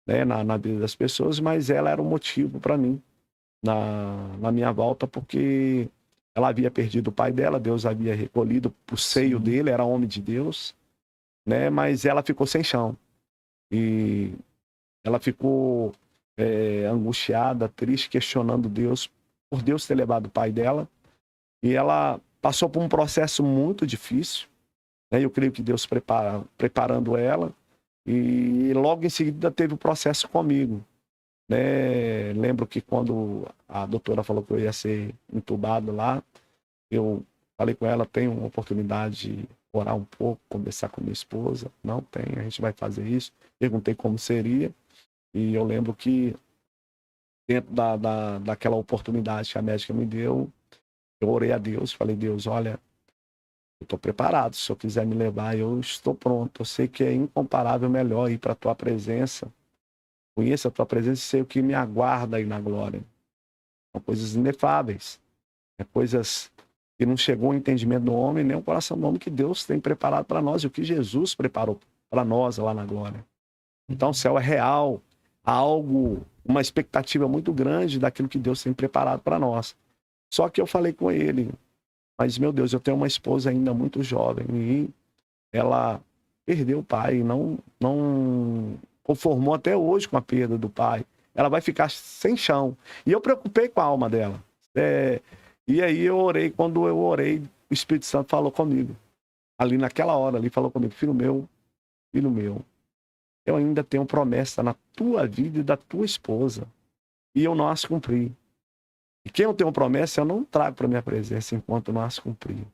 né? na vida das pessoas, mas ela era um motivo para mim, na minha volta, porque ela havia perdido o pai dela, Deus havia recolhido para o seio dele, era homem de Deus, né? Mas ela ficou sem chão. E ela ficou angustiada, triste, questionando Deus, por Deus ter levado o pai dela. E ela passou por um processo muito difícil, né? Eu creio que Deus preparando ela. E logo em seguida teve o processo comigo. Né? Lembro que quando a doutora falou que eu ia ser entubado lá, eu falei com ela, tem uma oportunidade de orar um pouco, conversar com minha esposa. Não tem, a gente vai fazer isso. Perguntei como seria. E eu lembro que dentro daquela oportunidade que a médica me deu, eu orei a Deus, falei, Deus, olha, eu estou preparado, se o Senhor quiser me levar, eu estou pronto. Eu sei que é incomparável melhor ir para a tua presença. Conheça a tua presença e sei o que me aguarda aí na glória. São coisas inefáveis. Coisas que não chegou ao entendimento do homem, nem o coração do homem, que Deus tem preparado para nós e o que Jesus preparou para nós lá na glória. Então o céu é real, há algo, uma expectativa muito grande daquilo que Deus tem preparado para nós. Só que eu falei com ele, mas meu Deus, eu tenho uma esposa ainda muito jovem e ela perdeu o pai, não conformou até hoje com a perda do pai. Ela vai ficar sem chão. E eu preocupei com a alma dela. E aí eu orei, quando eu orei, o Espírito Santo falou comigo. Ali naquela hora, ali falou comigo, filho meu, eu ainda tenho promessa na tua vida e da tua esposa. E eu não as cumpri. E quem eu tenho promessa, eu não trago para minha presença enquanto não as cumprir.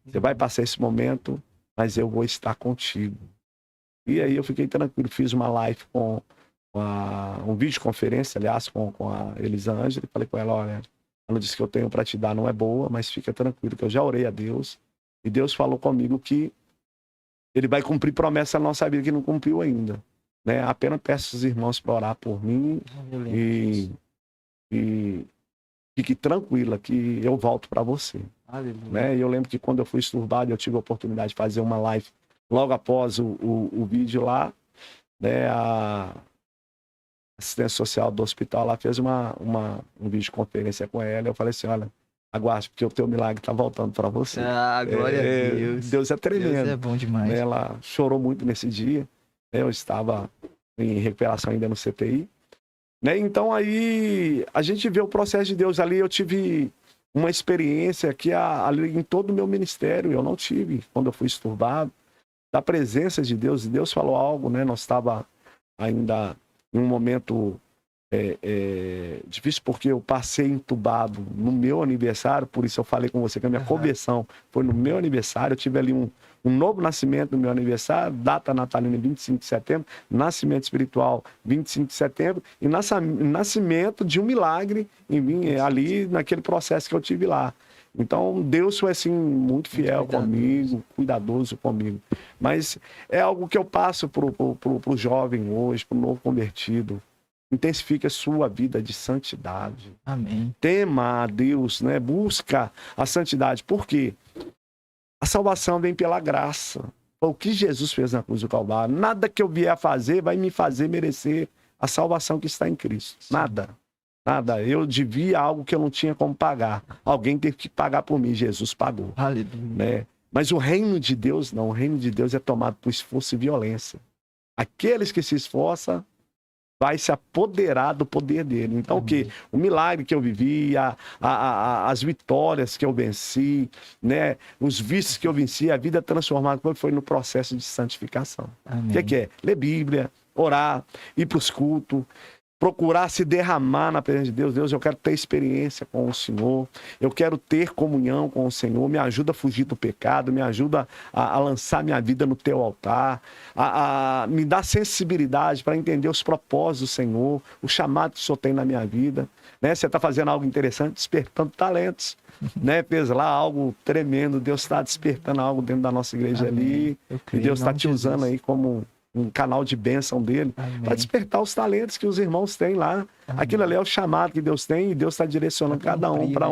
Você vai passar esse momento, mas eu vou estar contigo. E aí eu fiquei tranquilo, fiz uma live com um videoconferência, aliás, com a Elisângela, e falei com ela, olha, ela disse que eu tenho para te dar, não é boa, mas fica tranquilo, que eu já orei a Deus, e Deus falou comigo que ele vai cumprir promessa na nossa vida que não cumpriu ainda. Né? Apenas peço os irmãos para orar por mim e fique tranquila que eu volto para você. Né? E eu lembro que quando eu fui esturbado, eu tive a oportunidade de fazer uma live logo após o vídeo lá, né? A assistência social do hospital lá fez um videoconferência com ela. Eu falei assim, olha, Aguarde, porque o teu milagre está voltando para você. Ah, glória a Deus. Deus é tremendo. Deus é bom demais. Né? Ela chorou muito nesse dia. Né? Eu estava em recuperação ainda no CTI. Né? Então aí a gente vê o processo de Deus ali. Eu tive uma experiência que ali em todo o meu ministério eu não tive quando eu fui esturbado, da presença de Deus. E Deus falou algo, né? Nós estava ainda em um momento difícil, porque eu passei entubado no meu aniversário. Por isso eu falei com você que a minha conversão foi no meu aniversário. Eu tive ali um novo nascimento no meu aniversário, data natalina 25 de setembro, nascimento espiritual 25 de setembro e nascimento de um milagre em mim, ali naquele processo que eu tive lá. Então, Deus foi, assim, muito fiel comigo, cuidadoso comigo. Mas é algo que eu passo pro jovem hoje, pro novo convertido. Intensifique a sua vida de santidade. Amém. Tema a Deus, né? Busca a santidade. Por quê? A salvação vem pela graça. O que Jesus fez na cruz do Calvário. Nada que eu vier a fazer vai me fazer merecer a salvação que está em Cristo. Nada. Nada. Eu devia algo que eu não tinha como pagar. Alguém teve que pagar por mim. Jesus pagou. Aleluia. Né? Mas o reino de Deus não. O reino de Deus é tomado por esforço e violência. Aqueles que se esforçam vai se apoderar do poder dele. Então, o que? O milagre que eu vivi, as vitórias que eu venci, né? Os vícios que eu venci, a vida transformada foi no processo de santificação. O que é? Ler Bíblia, orar, ir para os cultos, procurar se derramar na presença de Deus. Deus, eu quero ter experiência com o Senhor, eu quero ter comunhão com o Senhor, me ajuda a fugir do pecado, me ajuda a lançar minha vida no teu altar, me dá sensibilidade para entender os propósitos do Senhor, o chamado que o Senhor tem na minha vida. Né? Você está fazendo algo interessante, despertando talentos. Né? Fez lá algo tremendo, Deus está despertando algo dentro da nossa igreja ali, e Deus está te usando aí como um canal de bênção dele, para despertar os talentos que os irmãos têm lá. Amém. Aquilo ali é o chamado que Deus tem, e Deus está direcionando cada um para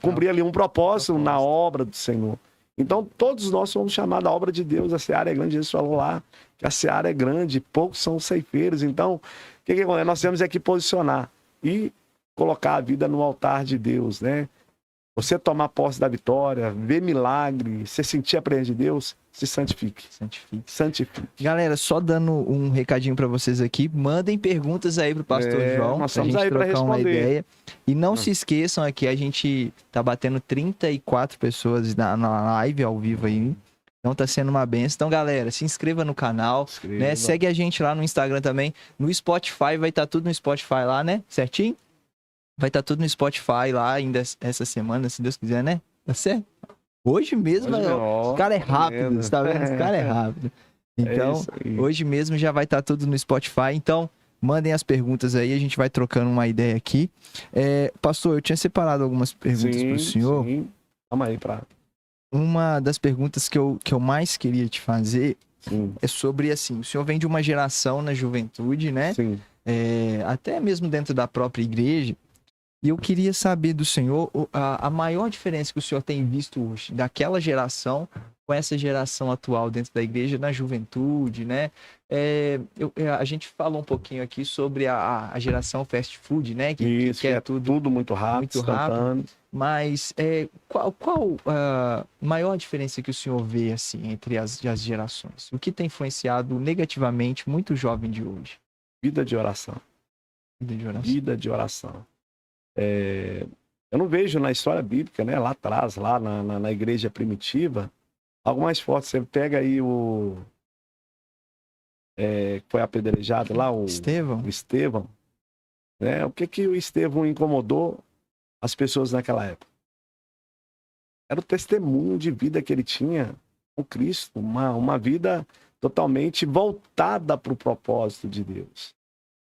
cumprir ali um propósito na obra do Senhor. Então, todos nós somos chamados à obra de Deus. A seara é grande, Jesus falou lá, que a seara é grande, poucos são os ceifeiros. Então, o que acontece? Nós temos que posicionar e colocar a vida no altar de Deus, né? Você tomar posse da vitória, ver milagre, você sentir a presença de Deus, se santifique. Santifique. Galera, só dando um recadinho para vocês aqui, mandem perguntas aí pro Pastor João, nós estamos pra gente aí para responder. Uma ideia. E não se esqueçam aqui, a gente tá batendo 34 pessoas na live ao vivo aí. Então tá sendo uma benção. Então, galera, se inscreva no canal, né? Segue a gente lá no Instagram também. No Spotify, vai estar tudo no Spotify lá, né? Certinho? Vai estar tudo no Spotify lá ainda essa semana, se Deus quiser, né? Tá certo? Hoje mesmo, o cara é rápido, você tá vendo? Esse cara é rápido. Então, hoje mesmo já vai estar tudo no Spotify. Então, mandem as perguntas aí, a gente vai trocando uma ideia aqui. Pastor, eu tinha separado algumas perguntas pro senhor. Sim. Vamos aí pra... Uma das perguntas que eu mais queria te fazer é sobre, assim, o senhor vem de uma geração na juventude, né? Sim. Até mesmo dentro da própria igreja. E eu queria saber do senhor a maior diferença que o senhor tem visto hoje, daquela geração com essa geração atual dentro da igreja, na juventude, né? A gente falou um pouquinho aqui sobre a geração fast food, né? Que é tudo muito rápido, instantâneo. Mas qual a maior diferença que o senhor vê, assim, entre as gerações? O que tem influenciado negativamente muito jovem de hoje? Vida de oração. Vida de oração. Vida de oração. Eu não vejo na história bíblica, né, lá atrás, lá na igreja primitiva, algo mais forte. Você pega aí que foi apedrejado lá, o Estevão, né? O que o Estevão incomodou as pessoas naquela época? Era o testemunho de vida que ele tinha com Cristo, uma vida totalmente voltada para o propósito de Deus.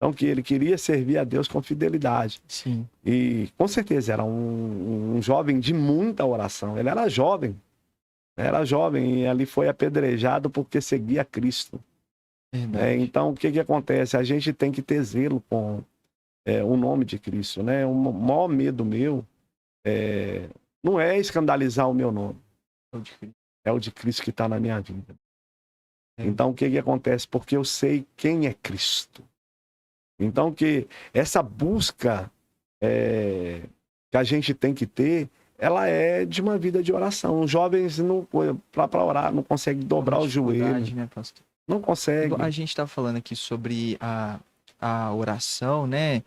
Então, que ele queria servir a Deus com fidelidade. Sim. E, com certeza, era um jovem de muita oração. Ele era jovem. E ali foi apedrejado porque seguia Cristo. Então, o que acontece? A gente tem que ter zelo com o nome de Cristo, né? O maior medo meu não é escandalizar o meu nome. É o de Cristo que está na minha vida. Então, o que acontece? Porque eu sei quem é Cristo. Então, que essa busca que a gente tem que ter, ela é de uma vida de oração. Os jovens, para orar, não conseguem dobrar o joelho. Né, pastor? Não consegue. A gente está falando aqui sobre a oração, né?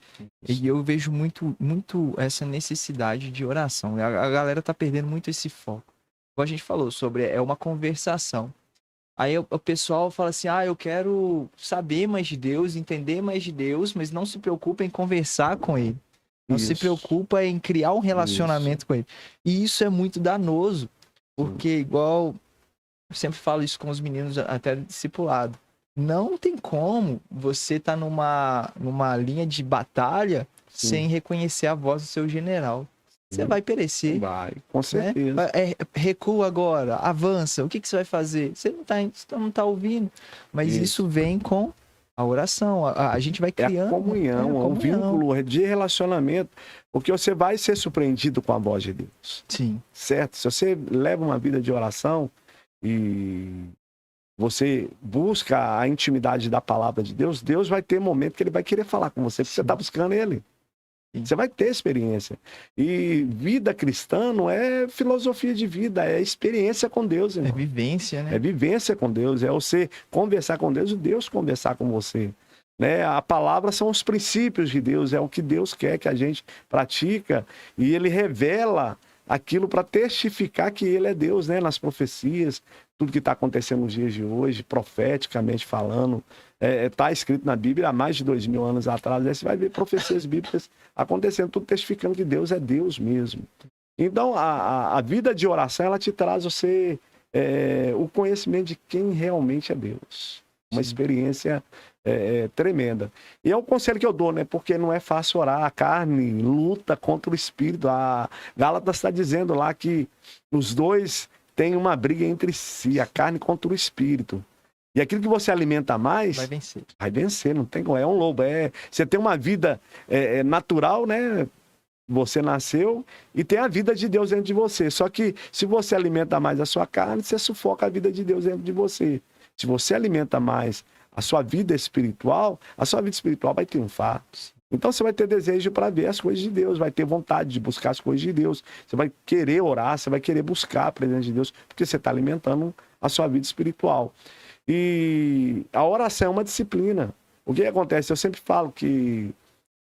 E eu vejo muito essa necessidade de oração. A galera tá perdendo muito esse foco. Como a gente falou sobre, é uma conversação. Aí o pessoal fala assim, eu quero saber mais de Deus, entender mais de Deus, mas não se preocupa em conversar com Ele. Não se preocupa em criar um relacionamento com Ele. E isso é muito danoso, porque igual, eu sempre falo isso com os meninos até discipulado, não tem como você estar numa linha de batalha sem reconhecer a voz do seu general. Você vai perecer. Vai, com certeza. Né? Recua agora, avança. O que você vai fazer? Você não tá ouvindo. Mas isso vem com a oração. A gente vai criando. É a comunhão, um vínculo de relacionamento. Porque você vai ser surpreendido com a voz de Deus. Sim. Certo? Se você leva uma vida de oração e você busca a intimidade da palavra de Deus, Deus vai ter momento que ele vai querer falar com você, porque você está buscando ele. Você vai ter experiência. E vida cristã não é filosofia de vida, é experiência com Deus, irmão. É vivência, né? É vivência com Deus, é você conversar com Deus e Deus conversar com você. Né? A palavra são os princípios de Deus, é o que Deus quer que a gente pratica, e Ele revela aquilo para testificar que Ele é Deus, né? Nas profecias, tudo que está acontecendo nos dias de hoje, profeticamente falando. Está escrito na Bíblia há mais de 2000 anos atrás. Aí você vai ver profecias bíblicas acontecendo, tudo testificando que Deus é Deus mesmo. Então, a vida de oração, ela te traz você o conhecimento de quem realmente é Deus. Uma experiência tremenda. E é um conselho que eu dou, né? Porque não é fácil orar. A carne luta contra o espírito. A Gálatas está dizendo lá que os dois têm uma briga entre si, a carne contra o espírito. E aquilo que você alimenta mais... vai vencer. Vai vencer, não tem como. É um lobo. Você tem uma vida natural, né? Você nasceu e tem a vida de Deus dentro de você. Só que se você alimenta mais a sua carne, você sufoca a vida de Deus dentro de você. Se você alimenta mais a sua vida espiritual vai triunfar. Então você vai ter desejo para ver as coisas de Deus, vai ter vontade de buscar as coisas de Deus. Você vai querer orar, você vai querer buscar a presença de Deus, porque você está alimentando a sua vida espiritual. E a oração é uma disciplina. O que acontece? Eu sempre falo que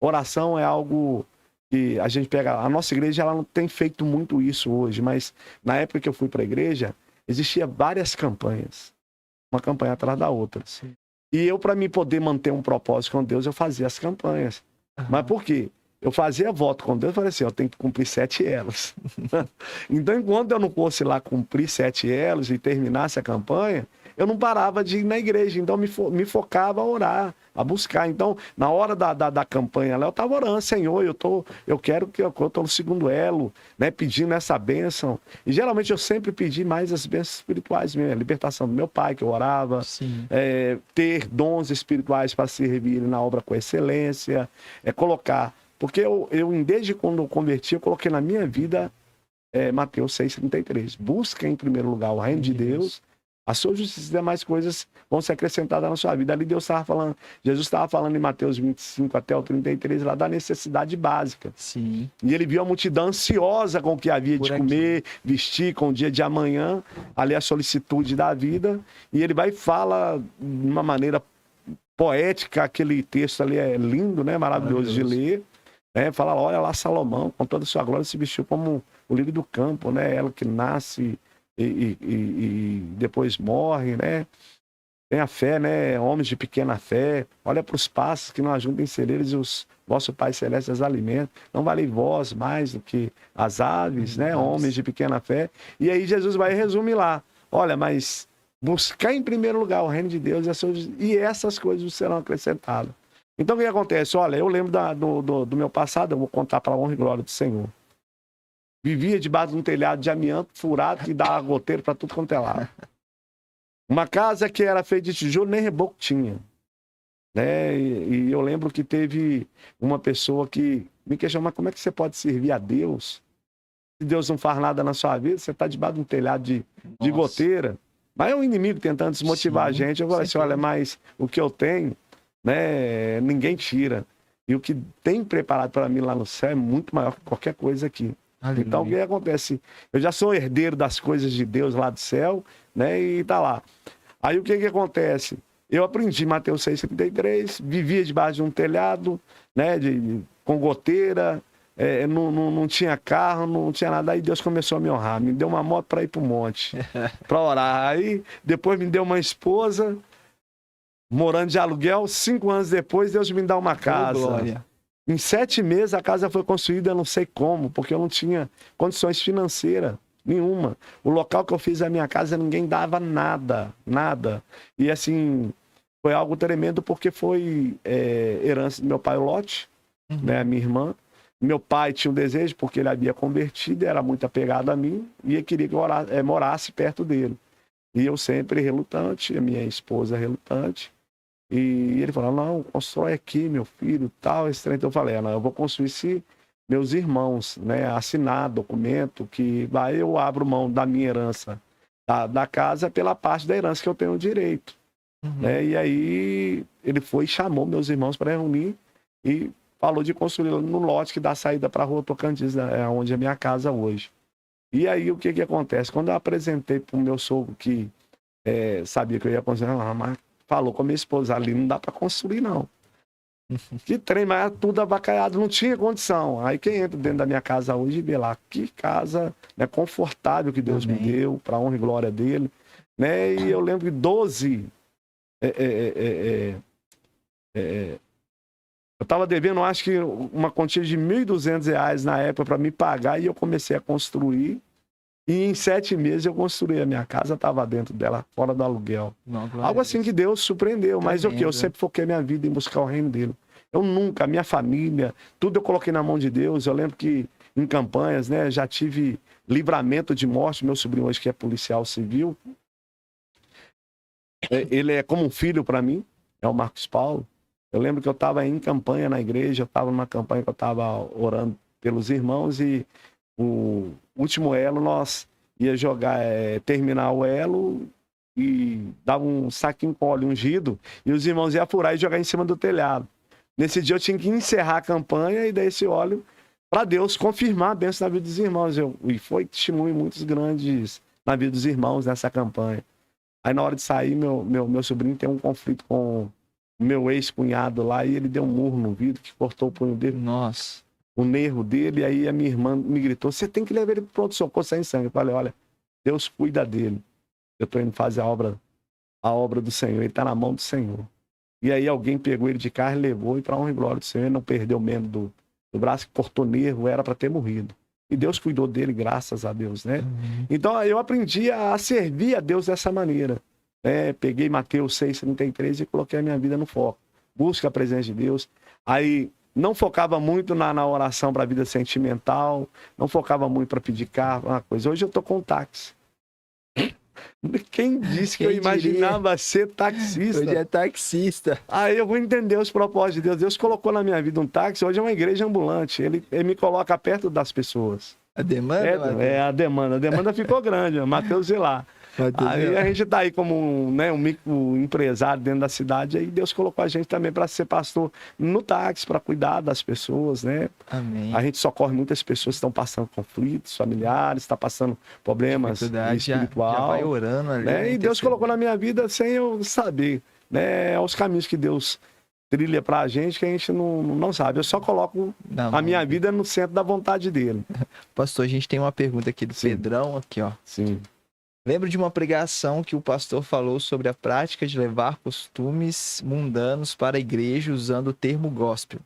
oração é algo que a gente pega... A nossa igreja ela não tem feito muito isso hoje, mas na época que eu fui para a igreja, existia várias campanhas. Uma campanha atrás da outra. Sim. E eu, para mim poder manter um propósito com Deus, eu fazia as campanhas. Mas por quê? Eu fazia voto com Deus, eu falei assim, eu tenho que cumprir 7 elos. Então, enquanto eu não fosse lá cumprir 7 elos e terminasse a campanha, eu não parava de ir na igreja. Então, me focava a orar, a buscar. Então, na hora da campanha lá, eu estava orando, Senhor, eu quero que eu estou no 2º elo, né, pedindo essa bênção. E geralmente eu sempre pedi mais as bênçãos espirituais mesmo, a libertação do meu pai, que eu orava, ter dons espirituais para servir na obra com excelência, colocar. Porque desde quando eu converti, eu coloquei na minha vida Mateus 6,33. Busca em primeiro lugar o reino de Deus, a sua justiça e demais coisas vão ser acrescentadas na sua vida. Ali Jesus estava falando em Mateus 25 até o 33, lá da necessidade básica. Sim. E ele viu a multidão ansiosa com o que havia de comer, vestir, com o dia de amanhã, ali a solicitude da vida. E ele vai e fala de uma maneira poética, aquele texto ali é lindo, né? Maravilhoso de ler. Fala, olha lá, Salomão, com toda a sua glória, se vestiu como o lírio do campo, né? Ela que nasce e depois morre, né? Tenha fé, né? Homens de pequena fé. Olha para os passos que não ajuntam em celeiros e os vosso Pai Celeste as alimenta. Não valei vós mais do que as aves, né? Homens de pequena fé. E aí Jesus vai e resume lá. Olha, mas buscar em primeiro lugar o reino de Deus e essas coisas serão acrescentadas. Então, o que acontece? Olha, eu lembro do meu passado, eu vou contar para a honra e glória do Senhor. Vivia debaixo de um telhado de amianto furado que dava goteiro para tudo quanto é lado. Uma casa que era feita de tijolo, nem reboco tinha. Né? E eu lembro que teve uma pessoa que me questionou, mas como é que você pode servir a Deus? Se Deus não faz nada na sua vida, você está debaixo de um telhado de goteira. Mas é um inimigo tentando desmotivar a gente. Eu falei assim, olha, mas o que eu tenho... né? Ninguém tira. E o que tem preparado para mim lá no céu é muito maior que qualquer coisa aqui. Aleluia. Então, o que acontece? Eu já sou herdeiro das coisas de Deus lá do céu, né? E tá lá. Aí, o que acontece? Eu aprendi Mateus 6,33, vivia debaixo de um telhado, né? Com goteira, não tinha carro, não tinha nada. Aí Deus começou a me honrar, me deu uma moto para ir pro monte, para orar. Aí, depois me deu uma esposa, morando de aluguel. 5 anos depois, Deus me dá uma casa. Oh, glória. Em 7 meses, a casa foi construída, eu não sei como, porque eu não tinha condições financeiras nenhuma. O local que eu fiz a minha casa, ninguém dava nada, nada. E assim, foi algo tremendo, porque foi herança do meu pai, o Lote, né, a minha irmã. Meu pai tinha um desejo, porque ele havia convertido, era muito apegado a mim, e ele queria que eu morasse perto dele. E eu sempre relutante, a minha esposa relutante. E ele falou, não, constrói aqui, meu filho, tal, esse trem. Então eu falei, não, eu vou construir se meus irmãos, né, assinar documento, que vai eu abro mão da minha herança da casa pela parte da herança que eu tenho direito. Né? E aí ele foi e chamou meus irmãos para reunir e falou de construir no lote que dá saída para a Rua Tocantins, né, onde é a minha casa hoje. E aí o que acontece? Quando eu apresentei para o meu sogro que sabia que eu ia construir, mas falou com a minha esposa, ali não dá para construir, não. Que trem, mas tudo abacaiado, não tinha condição. Aí quem entra dentro da minha casa hoje vê lá, que casa, né, confortável que Deus me deu, para honra e glória dele. Né? E eu lembro que 12... eu estava devendo, acho que uma quantia de R$ 1.200 na época para me pagar, e eu comecei a construir. E em 7 meses eu construí a minha casa, estava dentro dela, fora do aluguel. Algo assim que Deus surpreendeu. Mas o que? Eu sempre foquei minha vida em buscar o reino dele. Eu nunca, minha família, tudo eu coloquei na mão de Deus. Eu lembro que em campanhas, né, já tive livramento de morte. Meu sobrinho hoje, que é policial civil, ele é como um filho para mim, é o Marcos Paulo. Eu lembro que eu estava em campanha na igreja, eu estava numa campanha que eu estava orando pelos irmãos, e o último elo, nós ia jogar, terminar o elo e dava um saquinho com óleo ungido, e os irmãos iam furar e jogar em cima do telhado. Nesse dia eu tinha que encerrar a campanha e dar esse óleo para Deus confirmar a bênção na vida dos irmãos. E foi testemunho muitos grandes na vida dos irmãos nessa campanha. Aí na hora de sair, meu sobrinho tem um conflito com o meu ex-cunhado lá, e ele deu um murro no vidro que cortou o punho dele. Nossa. O nervo dele, aí a minha irmã me gritou, você tem que levar ele pro pronto-socorro sem sangue. Eu falei, olha, Deus cuida dele. Eu tô indo fazer a obra do Senhor, ele tá na mão do Senhor. E aí alguém pegou ele de carro e levou, e para honra e glória do Senhor, ele não perdeu o membro do braço, que cortou nervo, era para ter morrido. E Deus cuidou dele, graças a Deus, né? Então eu aprendi a servir a Deus dessa maneira. Peguei Mateus 6,33 e coloquei a minha vida no foco. Busca a presença de Deus. Aí não focava muito na oração para a vida sentimental, não focava muito para pedir carro, uma coisa. Hoje eu tô com um táxi. Quem disse que eu imaginava ser taxista? Hoje é taxista. Aí eu vou entender os propósitos de Deus. Deus colocou na minha vida um táxi, hoje é uma igreja ambulante. Ele me coloca perto das pessoas. A demanda? A demanda. A demanda ficou grande, Mateus e lá. Aí a gente tá aí como um microempresário dentro da cidade, aí Deus colocou a gente também para ser pastor no táxi, para cuidar das pessoas, né? Amém. A gente socorre muitas pessoas que estão passando conflitos familiares, está passando problemas espirituais. Já vai orando ali. Né? E Deus colocou na minha vida sem eu saber, né? Os caminhos que Deus trilha pra gente que a gente não sabe. Eu só coloco a minha vida no centro da vontade dele. Pastor, a gente tem uma pergunta aqui do Pedrão, aqui, ó. Sim. Lembro de uma pregação que o pastor falou sobre a prática de levar costumes mundanos para a igreja usando o termo gospel.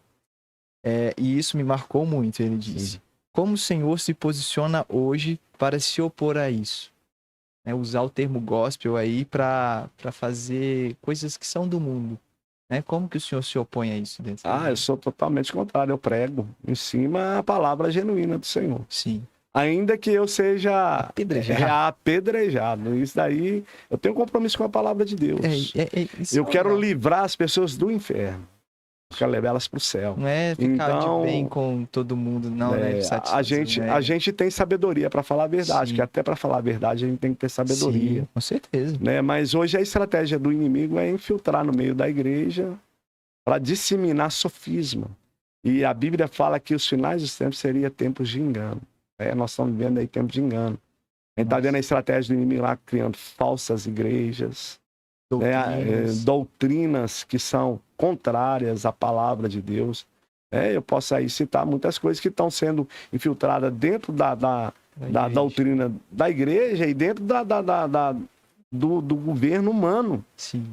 E isso me marcou muito, ele disse. Sim. Como o Senhor se posiciona hoje para se opor a isso? Usar o termo gospel aí para fazer coisas que são do mundo. Como que o Senhor se opõe a isso? Eu sou totalmente contrário. Eu prego em cima a palavra genuína do Senhor. Sim. Ainda que eu seja apedrejado. Isso daí, eu tenho um compromisso com a palavra de Deus. Eu quero livrar as pessoas do inferno. Eu quero levar elas para o céu. Não é ficar de bem com todo mundo, não. A gente tem sabedoria para falar a verdade, que até para falar a verdade a gente tem que ter sabedoria. Sim, com certeza. Né? Mas hoje a estratégia do inimigo é infiltrar no meio da igreja para disseminar sofisma. E a Bíblia fala que os finais dos tempos seriam tempos de engano. Nós estamos vivendo aí tempos de engano. A gente está vendo a estratégia do inimigo lá criando falsas igrejas, doutrinas que são contrárias à palavra de Deus. Eu posso aí citar muitas coisas que estão sendo infiltradas dentro da doutrina da igreja e dentro do governo humano,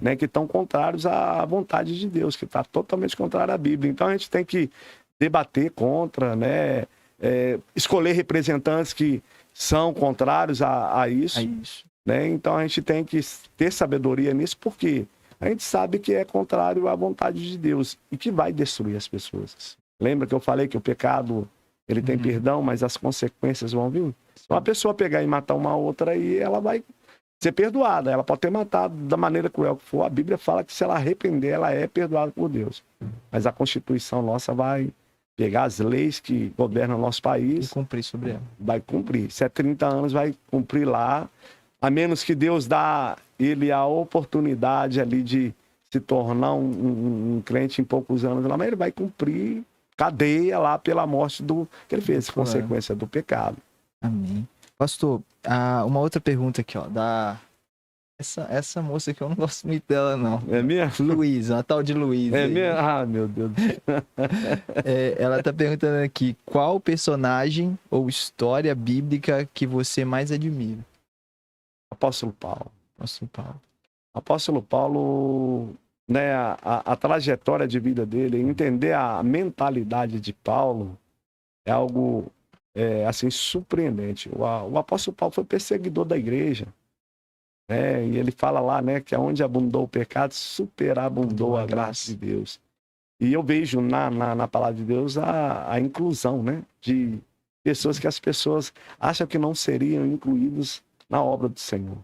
né, que estão contrários à vontade de Deus, que está totalmente contrário à Bíblia. Então a gente tem que debater contra, né, escolher representantes que são contrários a isso. Né? Então a gente tem que ter sabedoria nisso, porque a gente sabe que é contrário à vontade de Deus e que vai destruir as pessoas. Lembra que eu falei que o pecado, ele tem perdão, mas as consequências vão vir? Então, a pessoa pegar e matar uma outra, aí ela vai ser perdoada. Ela pode ter matado da maneira cruel que for. A Bíblia fala que se ela arrepender, ela é perdoada por Deus. Mas a Constituição nossa vai pegar as leis que governam o nosso país. E cumprir sobre ela. Vai cumprir. Se é 30 anos, vai cumprir lá. A menos que Deus dá ele a oportunidade ali de se tornar um crente em poucos anos lá, mas ele vai cumprir cadeia lá pela morte do que ele fez, consequência do pecado. Amém. Pastor, uma outra pergunta aqui, ó, essa moça aqui, eu não gosto muito dela, não. É mesmo? Luísa, uma tal de Luísa. É mesmo? Ah, meu Deus. Ela tá perguntando aqui, qual personagem ou história bíblica que você mais admira? Apóstolo Paulo. Apóstolo Paulo. Apóstolo Paulo, né, a trajetória de vida dele, entender a mentalidade de Paulo é algo, assim, surpreendente. O apóstolo Paulo foi perseguidor da igreja, né, e ele fala lá, né, que onde abundou o pecado, superabundou a graça de Deus. E eu vejo na palavra de Deus a inclusão, né, de pessoas que as pessoas acham que não seriam incluídos na obra do Senhor.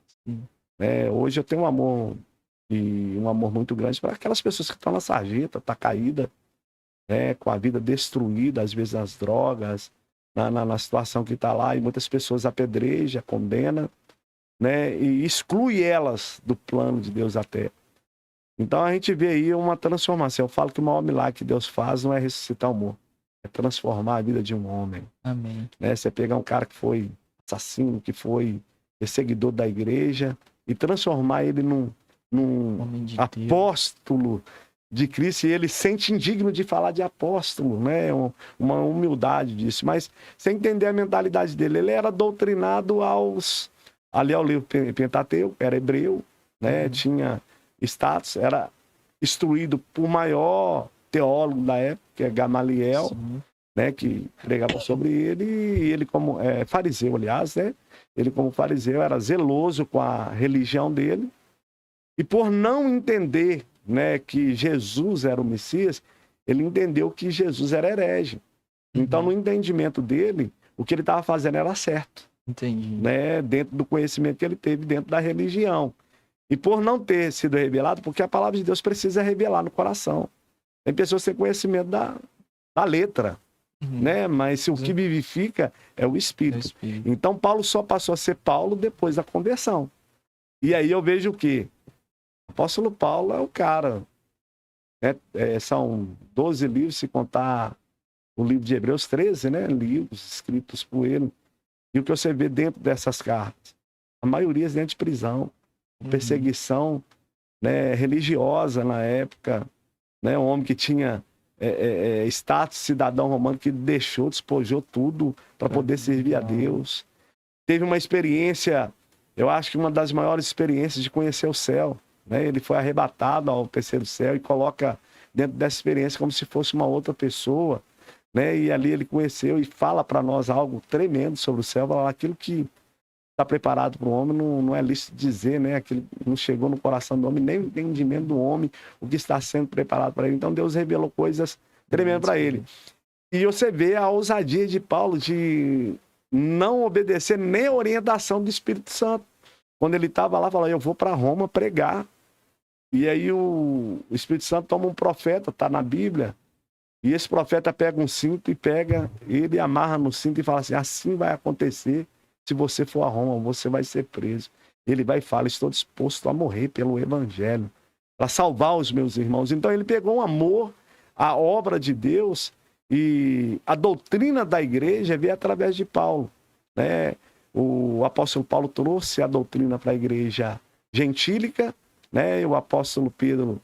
Hoje eu tenho um amor muito grande para aquelas pessoas que estão na sarjeta, tá caída, com a vida destruída, às vezes nas drogas, na situação que está lá, e muitas pessoas apedrejam, condenam, né, e exclui elas do plano de Deus até. Então a gente vê aí uma transformação. Eu falo que o maior milagre que Deus faz não é ressuscitar o morto, é transformar a vida de um homem. Amém. Né? Você pegar um cara que foi assassino, que foi perseguidor da igreja, e transformar ele num apóstolo de Cristo, e ele se sente indigno de falar de apóstolo, né? Uma humildade disso, mas sem entender a mentalidade dele. Ele era doutrinado ali ao livro Pentateuco, era hebreu, né? Tinha status, era instruído por maior teólogo da época, que é Gamaliel, né? Que pregava sobre ele, e ele como fariseu, aliás, né? Ele, como fariseu, era zeloso com a religião dele. E por não entender, né, que Jesus era o Messias, ele entendeu que Jesus era herege. Então, no entendimento dele, o que ele estava fazendo era certo. Entendi. Né, dentro do conhecimento que ele teve dentro da religião. E por não ter sido revelado, porque a palavra de Deus precisa revelar no coração. Tem pessoas sem conhecimento da letra. Né? Mas o que vivifica é o Espírito. Então Paulo só passou a ser Paulo depois da conversão. E aí eu vejo o quê? O apóstolo Paulo é o cara. São 12 livros, se contar o livro de Hebreus, 13, né? Livros escritos por ele. E o que você vê dentro dessas cartas? A maioria é dentro de prisão, perseguição, né, religiosa na época, né? Um homem que tinha status cidadão romano, que deixou, despojou tudo para poder servir a Deus. Teve uma experiência, eu acho que uma das maiores experiências de conhecer o céu, né? Ele foi arrebatado ao terceiro céu e coloca dentro dessa experiência como se fosse uma outra pessoa, né? E ali ele conheceu e fala para nós algo tremendo sobre o céu. Fala, aquilo que está preparado para o homem não é lícito dizer, né? Aquilo não chegou no coração do homem, nem o entendimento do homem, o que está sendo preparado para ele. Então Deus revelou coisas tremendas para ele. E você vê a ousadia de Paulo de não obedecer nem a orientação do Espírito Santo. Quando ele estava lá, falou, eu vou para Roma pregar. E aí o Espírito Santo toma um profeta, está na Bíblia, e esse profeta pega um cinto e pega ele, amarra no cinto e fala assim vai acontecer. Se você for a Roma, você vai ser preso. Ele vai e fala, estou disposto a morrer pelo evangelho, para salvar os meus irmãos. Então ele pegou um amor à obra de Deus, E a doutrina da igreja veio através de Paulo, né? O apóstolo Paulo trouxe a doutrina para a igreja gentílica, né? E o apóstolo Pedro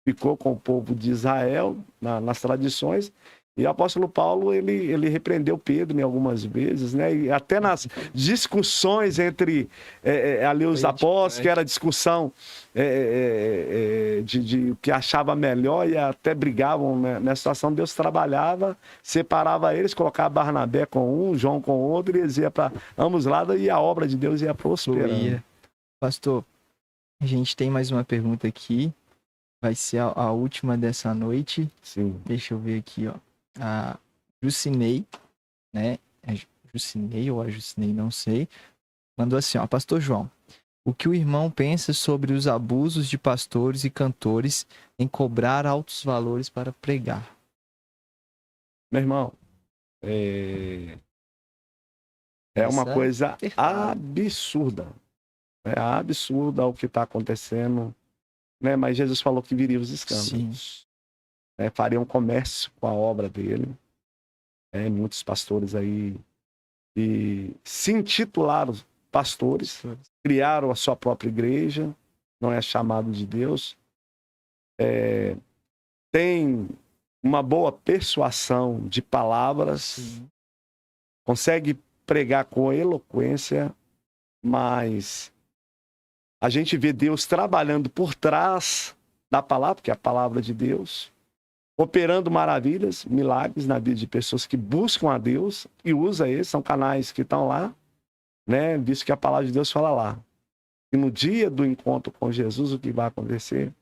ficou com o povo de Israel nas tradições. E o apóstolo Paulo, ele repreendeu Pedro em algumas vezes, né? E até nas discussões entre ali os apóstolos, que era discussão de o que achava melhor, e até brigavam, né? Nessa situação, Deus trabalhava, separava eles, colocava Barnabé com um, João com outro, e eles iam para ambos lados, e a obra de Deus ia prosperando. Pastor, a gente tem mais uma pergunta aqui. Vai ser a última dessa noite. Sim. Deixa eu ver aqui, ó. A Jucinei, né? É Jucinei ou a Jucinei, não sei. Mandou assim, ó. Pastor João, o que o irmão pensa sobre os abusos de pastores e cantores em cobrar altos valores para pregar? Meu irmão, é uma coisa absurda. É absurda o que está acontecendo, né? Mas Jesus falou que viria os escândalos. Fariam comércio com a obra dele. Muitos pastores aí que se intitularam pastores, criaram a sua própria igreja, não é chamado de Deus. Tem uma boa persuasão de palavras, consegue pregar com eloquência, mas a gente vê Deus trabalhando por trás da palavra, que é a palavra de Deus, operando maravilhas, milagres na vida de pessoas que buscam a Deus e usa eles, são canais que estão lá, né? Visto que a palavra de Deus fala lá. E no dia do encontro com Jesus, o que vai acontecer?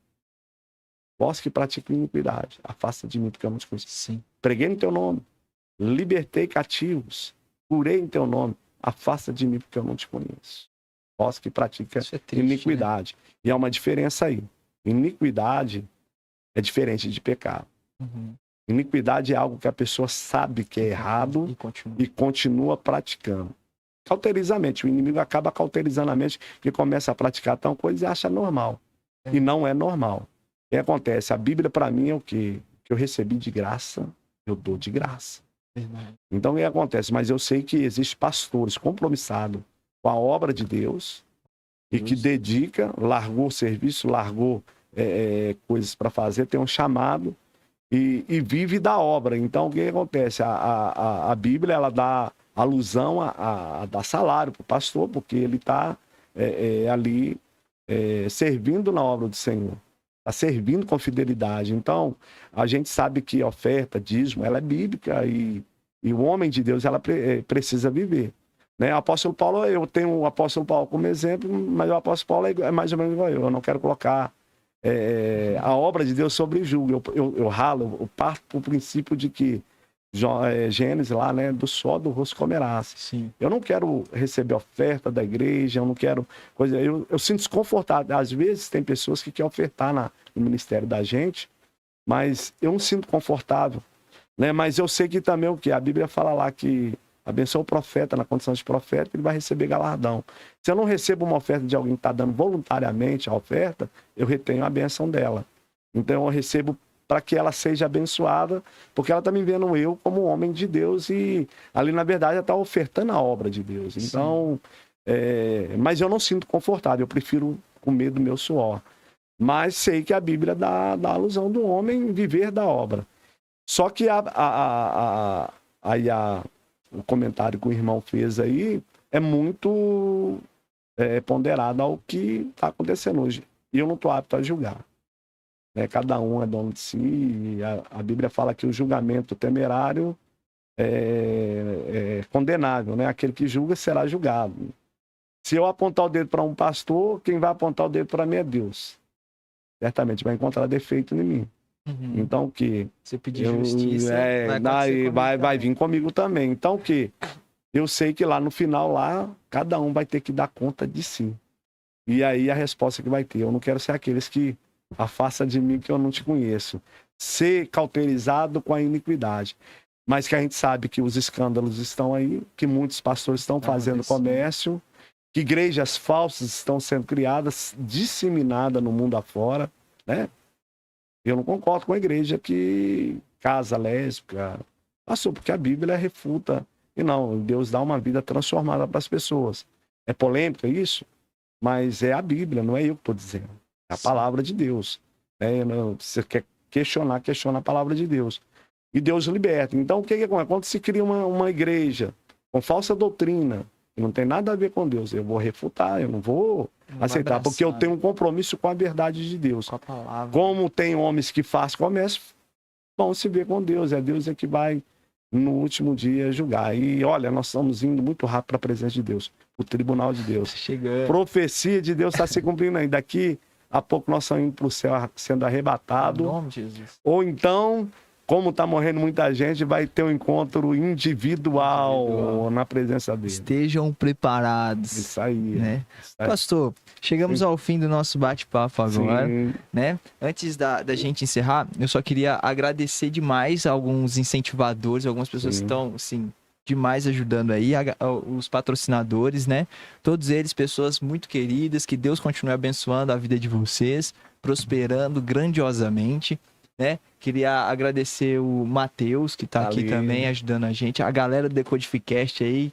Vós que praticam iniquidade, afasta de mim, porque eu não te conheço. Sim. Preguei no teu nome, libertei cativos, curei em teu nome, afasta de mim, porque eu não te conheço. Vós que praticam iniquidade. Né? E há uma diferença aí. Iniquidade é diferente de pecado. Iniquidade é algo que a pessoa sabe que é errado e continua praticando. Cauterizamente. O inimigo acaba cauterizando a mente, que começa a praticar tal coisa e acha normal. E não é normal. O que acontece? A Bíblia, para mim, é o quê? Que eu recebi de graça, eu dou de graça. Então, o que acontece? Mas eu sei que existem pastores compromissados com a obra de Deus e que dedica, largou o serviço, largou coisas para fazer, tem um chamado e vive da obra. Então, o que acontece? A Bíblia, ela dá alusão a dar salário para o pastor, porque ele está ali servindo na obra do Senhor. Está servindo com fidelidade. Então, a gente sabe que a oferta, dízimo, ela é bíblica e o homem de Deus, ela precisa viver. Né? O apóstolo Paulo, eu tenho o apóstolo Paulo como exemplo, mas o apóstolo Paulo é mais ou menos igual eu. Eu não quero colocar a obra de Deus sobre julgo. Eu parto para o princípio de que Gênesis lá, né, do suor do rosto comerás. Sim. Eu não quero receber oferta da igreja, eu não quero coisa. Eu sinto desconfortável. Às vezes tem pessoas que querem ofertar no ministério da gente, mas eu não sinto confortável, né? Mas eu sei que também o que a Bíblia fala lá que abençoa o profeta na condição de profeta, ele vai receber galardão. Se eu não recebo uma oferta de alguém que está dando voluntariamente a oferta, eu retenho a bênção dela. Então eu recebo para que ela seja abençoada, porque ela está me vendo eu como homem de Deus e ali, na verdade, ela está ofertando a obra de Deus. Então, mas eu não sinto confortável, eu prefiro comer do meu suor. Mas sei que a Bíblia dá alusão do homem viver da obra. Só que o comentário que o irmão fez aí é muito ponderado ao que está acontecendo hoje. E eu não estou apto a julgar. Cada um é dono de si, e a Bíblia fala que o julgamento temerário é condenável, né? Aquele que julga será julgado. Se eu apontar o dedo para um pastor, quem vai apontar o dedo para mim é Deus. Certamente vai encontrar defeito em mim. Então que você pedir justiça, vai vir comigo também. Então que eu sei que lá no final, cada um vai ter que dar conta de si. E aí a resposta que vai ter. Eu não quero ser aqueles que afasta de mim que eu não te conheço. Ser cauterizado com a iniquidade. Mas que a gente sabe que os escândalos estão aí, que muitos pastores estão fazendo comércio, que igrejas falsas estão sendo criadas, disseminadas no mundo afora, né? Eu não concordo com a igreja que casa lésbica, Pastor, porque a Bíblia refuta. E não, Deus dá uma vida transformada para as pessoas. É polêmica isso? Mas é a Bíblia, não é eu que estou dizendo. É a palavra de Deus. Você quer questionar, questiona a palavra de Deus. E Deus liberta. Então, o que acontece? Quando se cria uma igreja com falsa doutrina, que não tem nada a ver com Deus, eu vou refutar, eu não vou aceitar, porque eu tenho um compromisso com a verdade de Deus. Com a palavra. Como tem homens que fazem comércio, vão se ver com Deus. É Deus que vai, no último dia, julgar. E olha, nós estamos indo muito rápido para a presença de Deus, o tribunal de Deus. Chegando. Profecia de Deus está se cumprindo ainda. Daqui a pouco nós estamos indo para o céu sendo arrebatados. Em nome de Jesus. Ou então, como está morrendo muita gente, vai ter um encontro individual na presença dele. Estejam preparados. Isso aí. Né? Isso aí. Pastor, chegamos Sim. ao fim do nosso bate-papo agora. Sim. Né? Antes da gente encerrar, eu só queria agradecer demais a alguns incentivadores, algumas pessoas que estão, assim, demais ajudando aí, os patrocinadores, né? Todos eles, pessoas muito queridas, que Deus continue abençoando a vida de vocês, prosperando grandiosamente, né? Queria agradecer o Matheus, que tá aqui também ajudando a gente, a galera do Decodificast aí,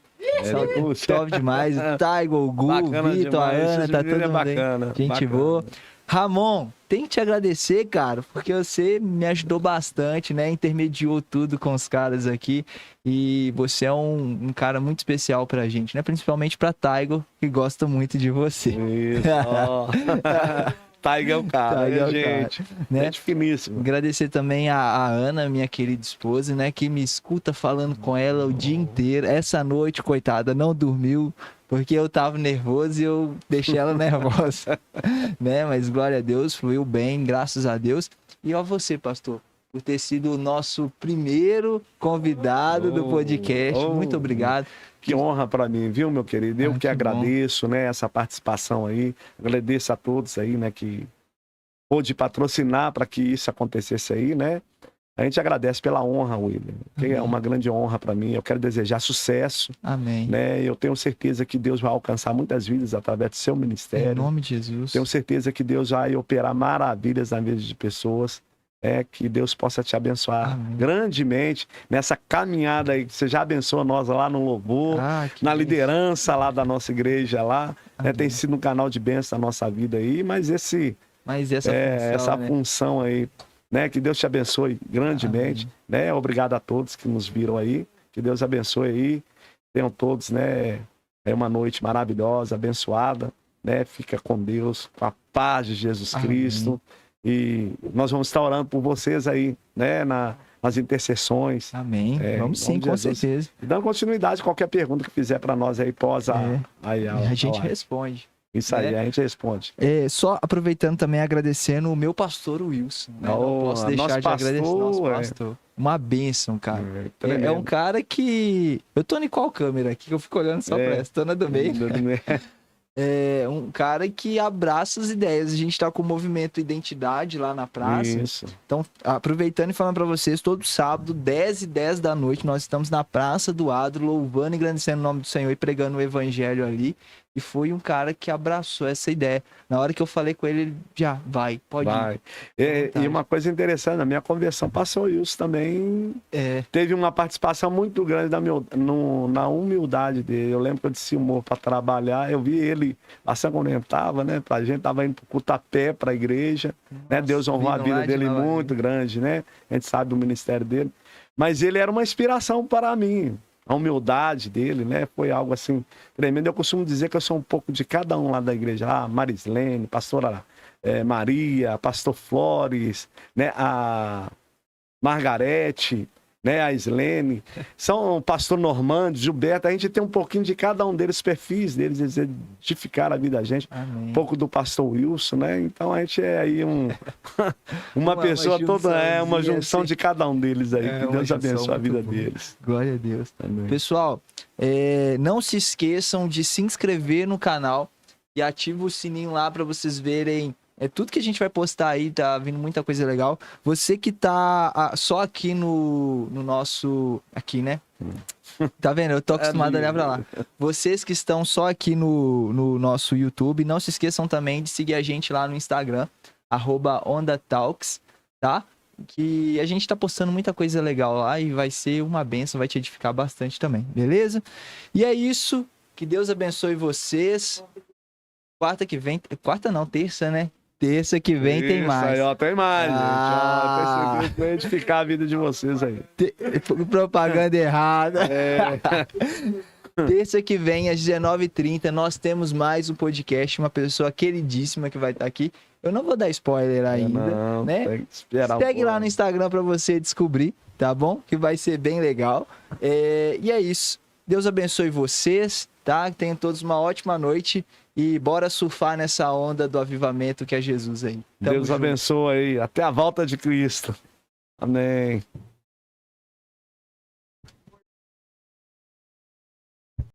top demais, o Taigo, o Gu, o Vitor, a Ana, tá todo mundo bacana, aí, gente boa. Ramon, tem que te agradecer, cara, porque você me ajudou bastante, né? Intermediou tudo com os caras aqui. E você é um cara muito especial pra gente, né? Principalmente pra Taigo, que gosta muito de você. Isso, ó. Taigo é o cara, Taigo é o gente. cara, né? Gente finíssimo. Agradecer também a Ana, minha querida esposa, né? Que me escuta falando com ela o dia inteiro. Essa noite, coitada, não dormiu. Porque eu tava nervoso e eu deixei ela nervosa, né? Mas glória a Deus, fluiu bem, graças a Deus. E a você, pastor, por ter sido o nosso primeiro convidado do podcast. Muito obrigado. Que honra para mim, viu, meu querido? Eu que agradeço, né, essa participação aí. Agradeço a todos aí, né, que pôde patrocinar para que isso acontecesse aí, né? A gente agradece pela honra, William, que é uma grande honra para mim. Eu quero desejar sucesso. Amém. Né? Eu tenho certeza que Deus vai alcançar muitas vidas através do seu ministério. Em nome de Jesus. Tenho certeza que Deus vai operar maravilhas na vida de pessoas. Que Deus possa te abençoar grandemente nessa caminhada aí. Você já abençoa nós lá no louvor, na liderança lá da nossa igreja lá. Né? Tem sido um canal de bênção na nossa vida aí, mas essa função aí. Né? Que Deus te abençoe grandemente, né? Obrigado a todos que nos viram aí, que Deus abençoe aí, tenham todos, né? Uma noite maravilhosa, abençoada, né? Fica com Deus, com a paz de Jesus Cristo, e nós vamos estar orando por vocês aí, né? Nas intercessões. Amém. Vamos sim, com certeza. E dando continuidade, qualquer pergunta que fizer para nós aí, a gente responde. Isso aí, a gente responde. Só aproveitando também, agradecendo o meu pastor Wilson. Né? Não posso deixar de agradecer o nosso pastor. Uma bênção, cara. É um cara que... Eu tô em qual câmera aqui? Que eu fico olhando só pra essa. Tô na do meio. É um cara que abraça as ideias. A gente tá com o movimento Identidade lá na praça. Isso. Então, aproveitando e falando para vocês, todo sábado, 10h10 da noite, nós estamos na Praça do Adro, louvando e engrandecendo o nome do Senhor e pregando o evangelho ali. E foi um cara que abraçou essa ideia. Na hora que eu falei com ele, ele já pode ir. E uma coisa interessante, na minha conversão, pastor Wilson também teve uma participação muito grande na humildade dele. Eu lembro que eu disse humor para trabalhar, eu vi ele bastante comentava, né? A gente tava indo pro culto a pé para a igreja, né? Deus honrou a vida dele muito grande, né? A gente sabe do ministério dele. Mas ele era uma inspiração para mim. A humildade dele, né? Foi algo assim tremendo. Eu costumo dizer que eu sou um pouco de cada um lá da igreja. Marislene, pastora Maria, pastor Flores, né? A Margarete, né? A Islene. São o pastor Normando, Gilberto. A gente tem um pouquinho de cada um deles, perfis deles, eles edificaram a vida da gente. Amém. Um pouco do pastor Wilson, né? Então a gente é aí uma pessoa toda, uma junção de cada um deles aí. Que Deus abençoe a vida deles. Glória a Deus. Amém. Pessoal, não se esqueçam de se inscrever no canal e ativa o sininho lá para vocês verem tudo que a gente vai postar aí, tá vindo muita coisa legal. Você que tá só aqui no nosso... Aqui, né? Tá vendo? Eu tô acostumado a olhar pra lá. Vocês que estão só aqui no nosso YouTube, não se esqueçam também de seguir a gente lá no Instagram, @OndaTalks, tá? que a gente tá postando muita coisa legal lá e vai ser uma bênção, vai te edificar bastante também, beleza? E é isso, que Deus abençoe vocês. Quarta que vem, quarta não, terça, né? Terça que vem tem Isso mais. aí, ó, tem mais, gente. Ah. Ó, tem que edificar a vida de vocês aí. Propaganda errada. É. Terça que vem, às 19h30, nós temos mais um podcast, uma pessoa queridíssima que vai estar aqui. Eu não vou dar spoiler ainda, Não, né? tem que esperar Segue lá no Instagram para você descobrir, tá bom? Que vai ser bem legal. E é isso. Deus abençoe vocês, tá? Tenham todos uma ótima noite e bora surfar nessa onda do avivamento que é Jesus aí. Tamo Deus junto. abençoe aí. Até a volta de Cristo. Amém.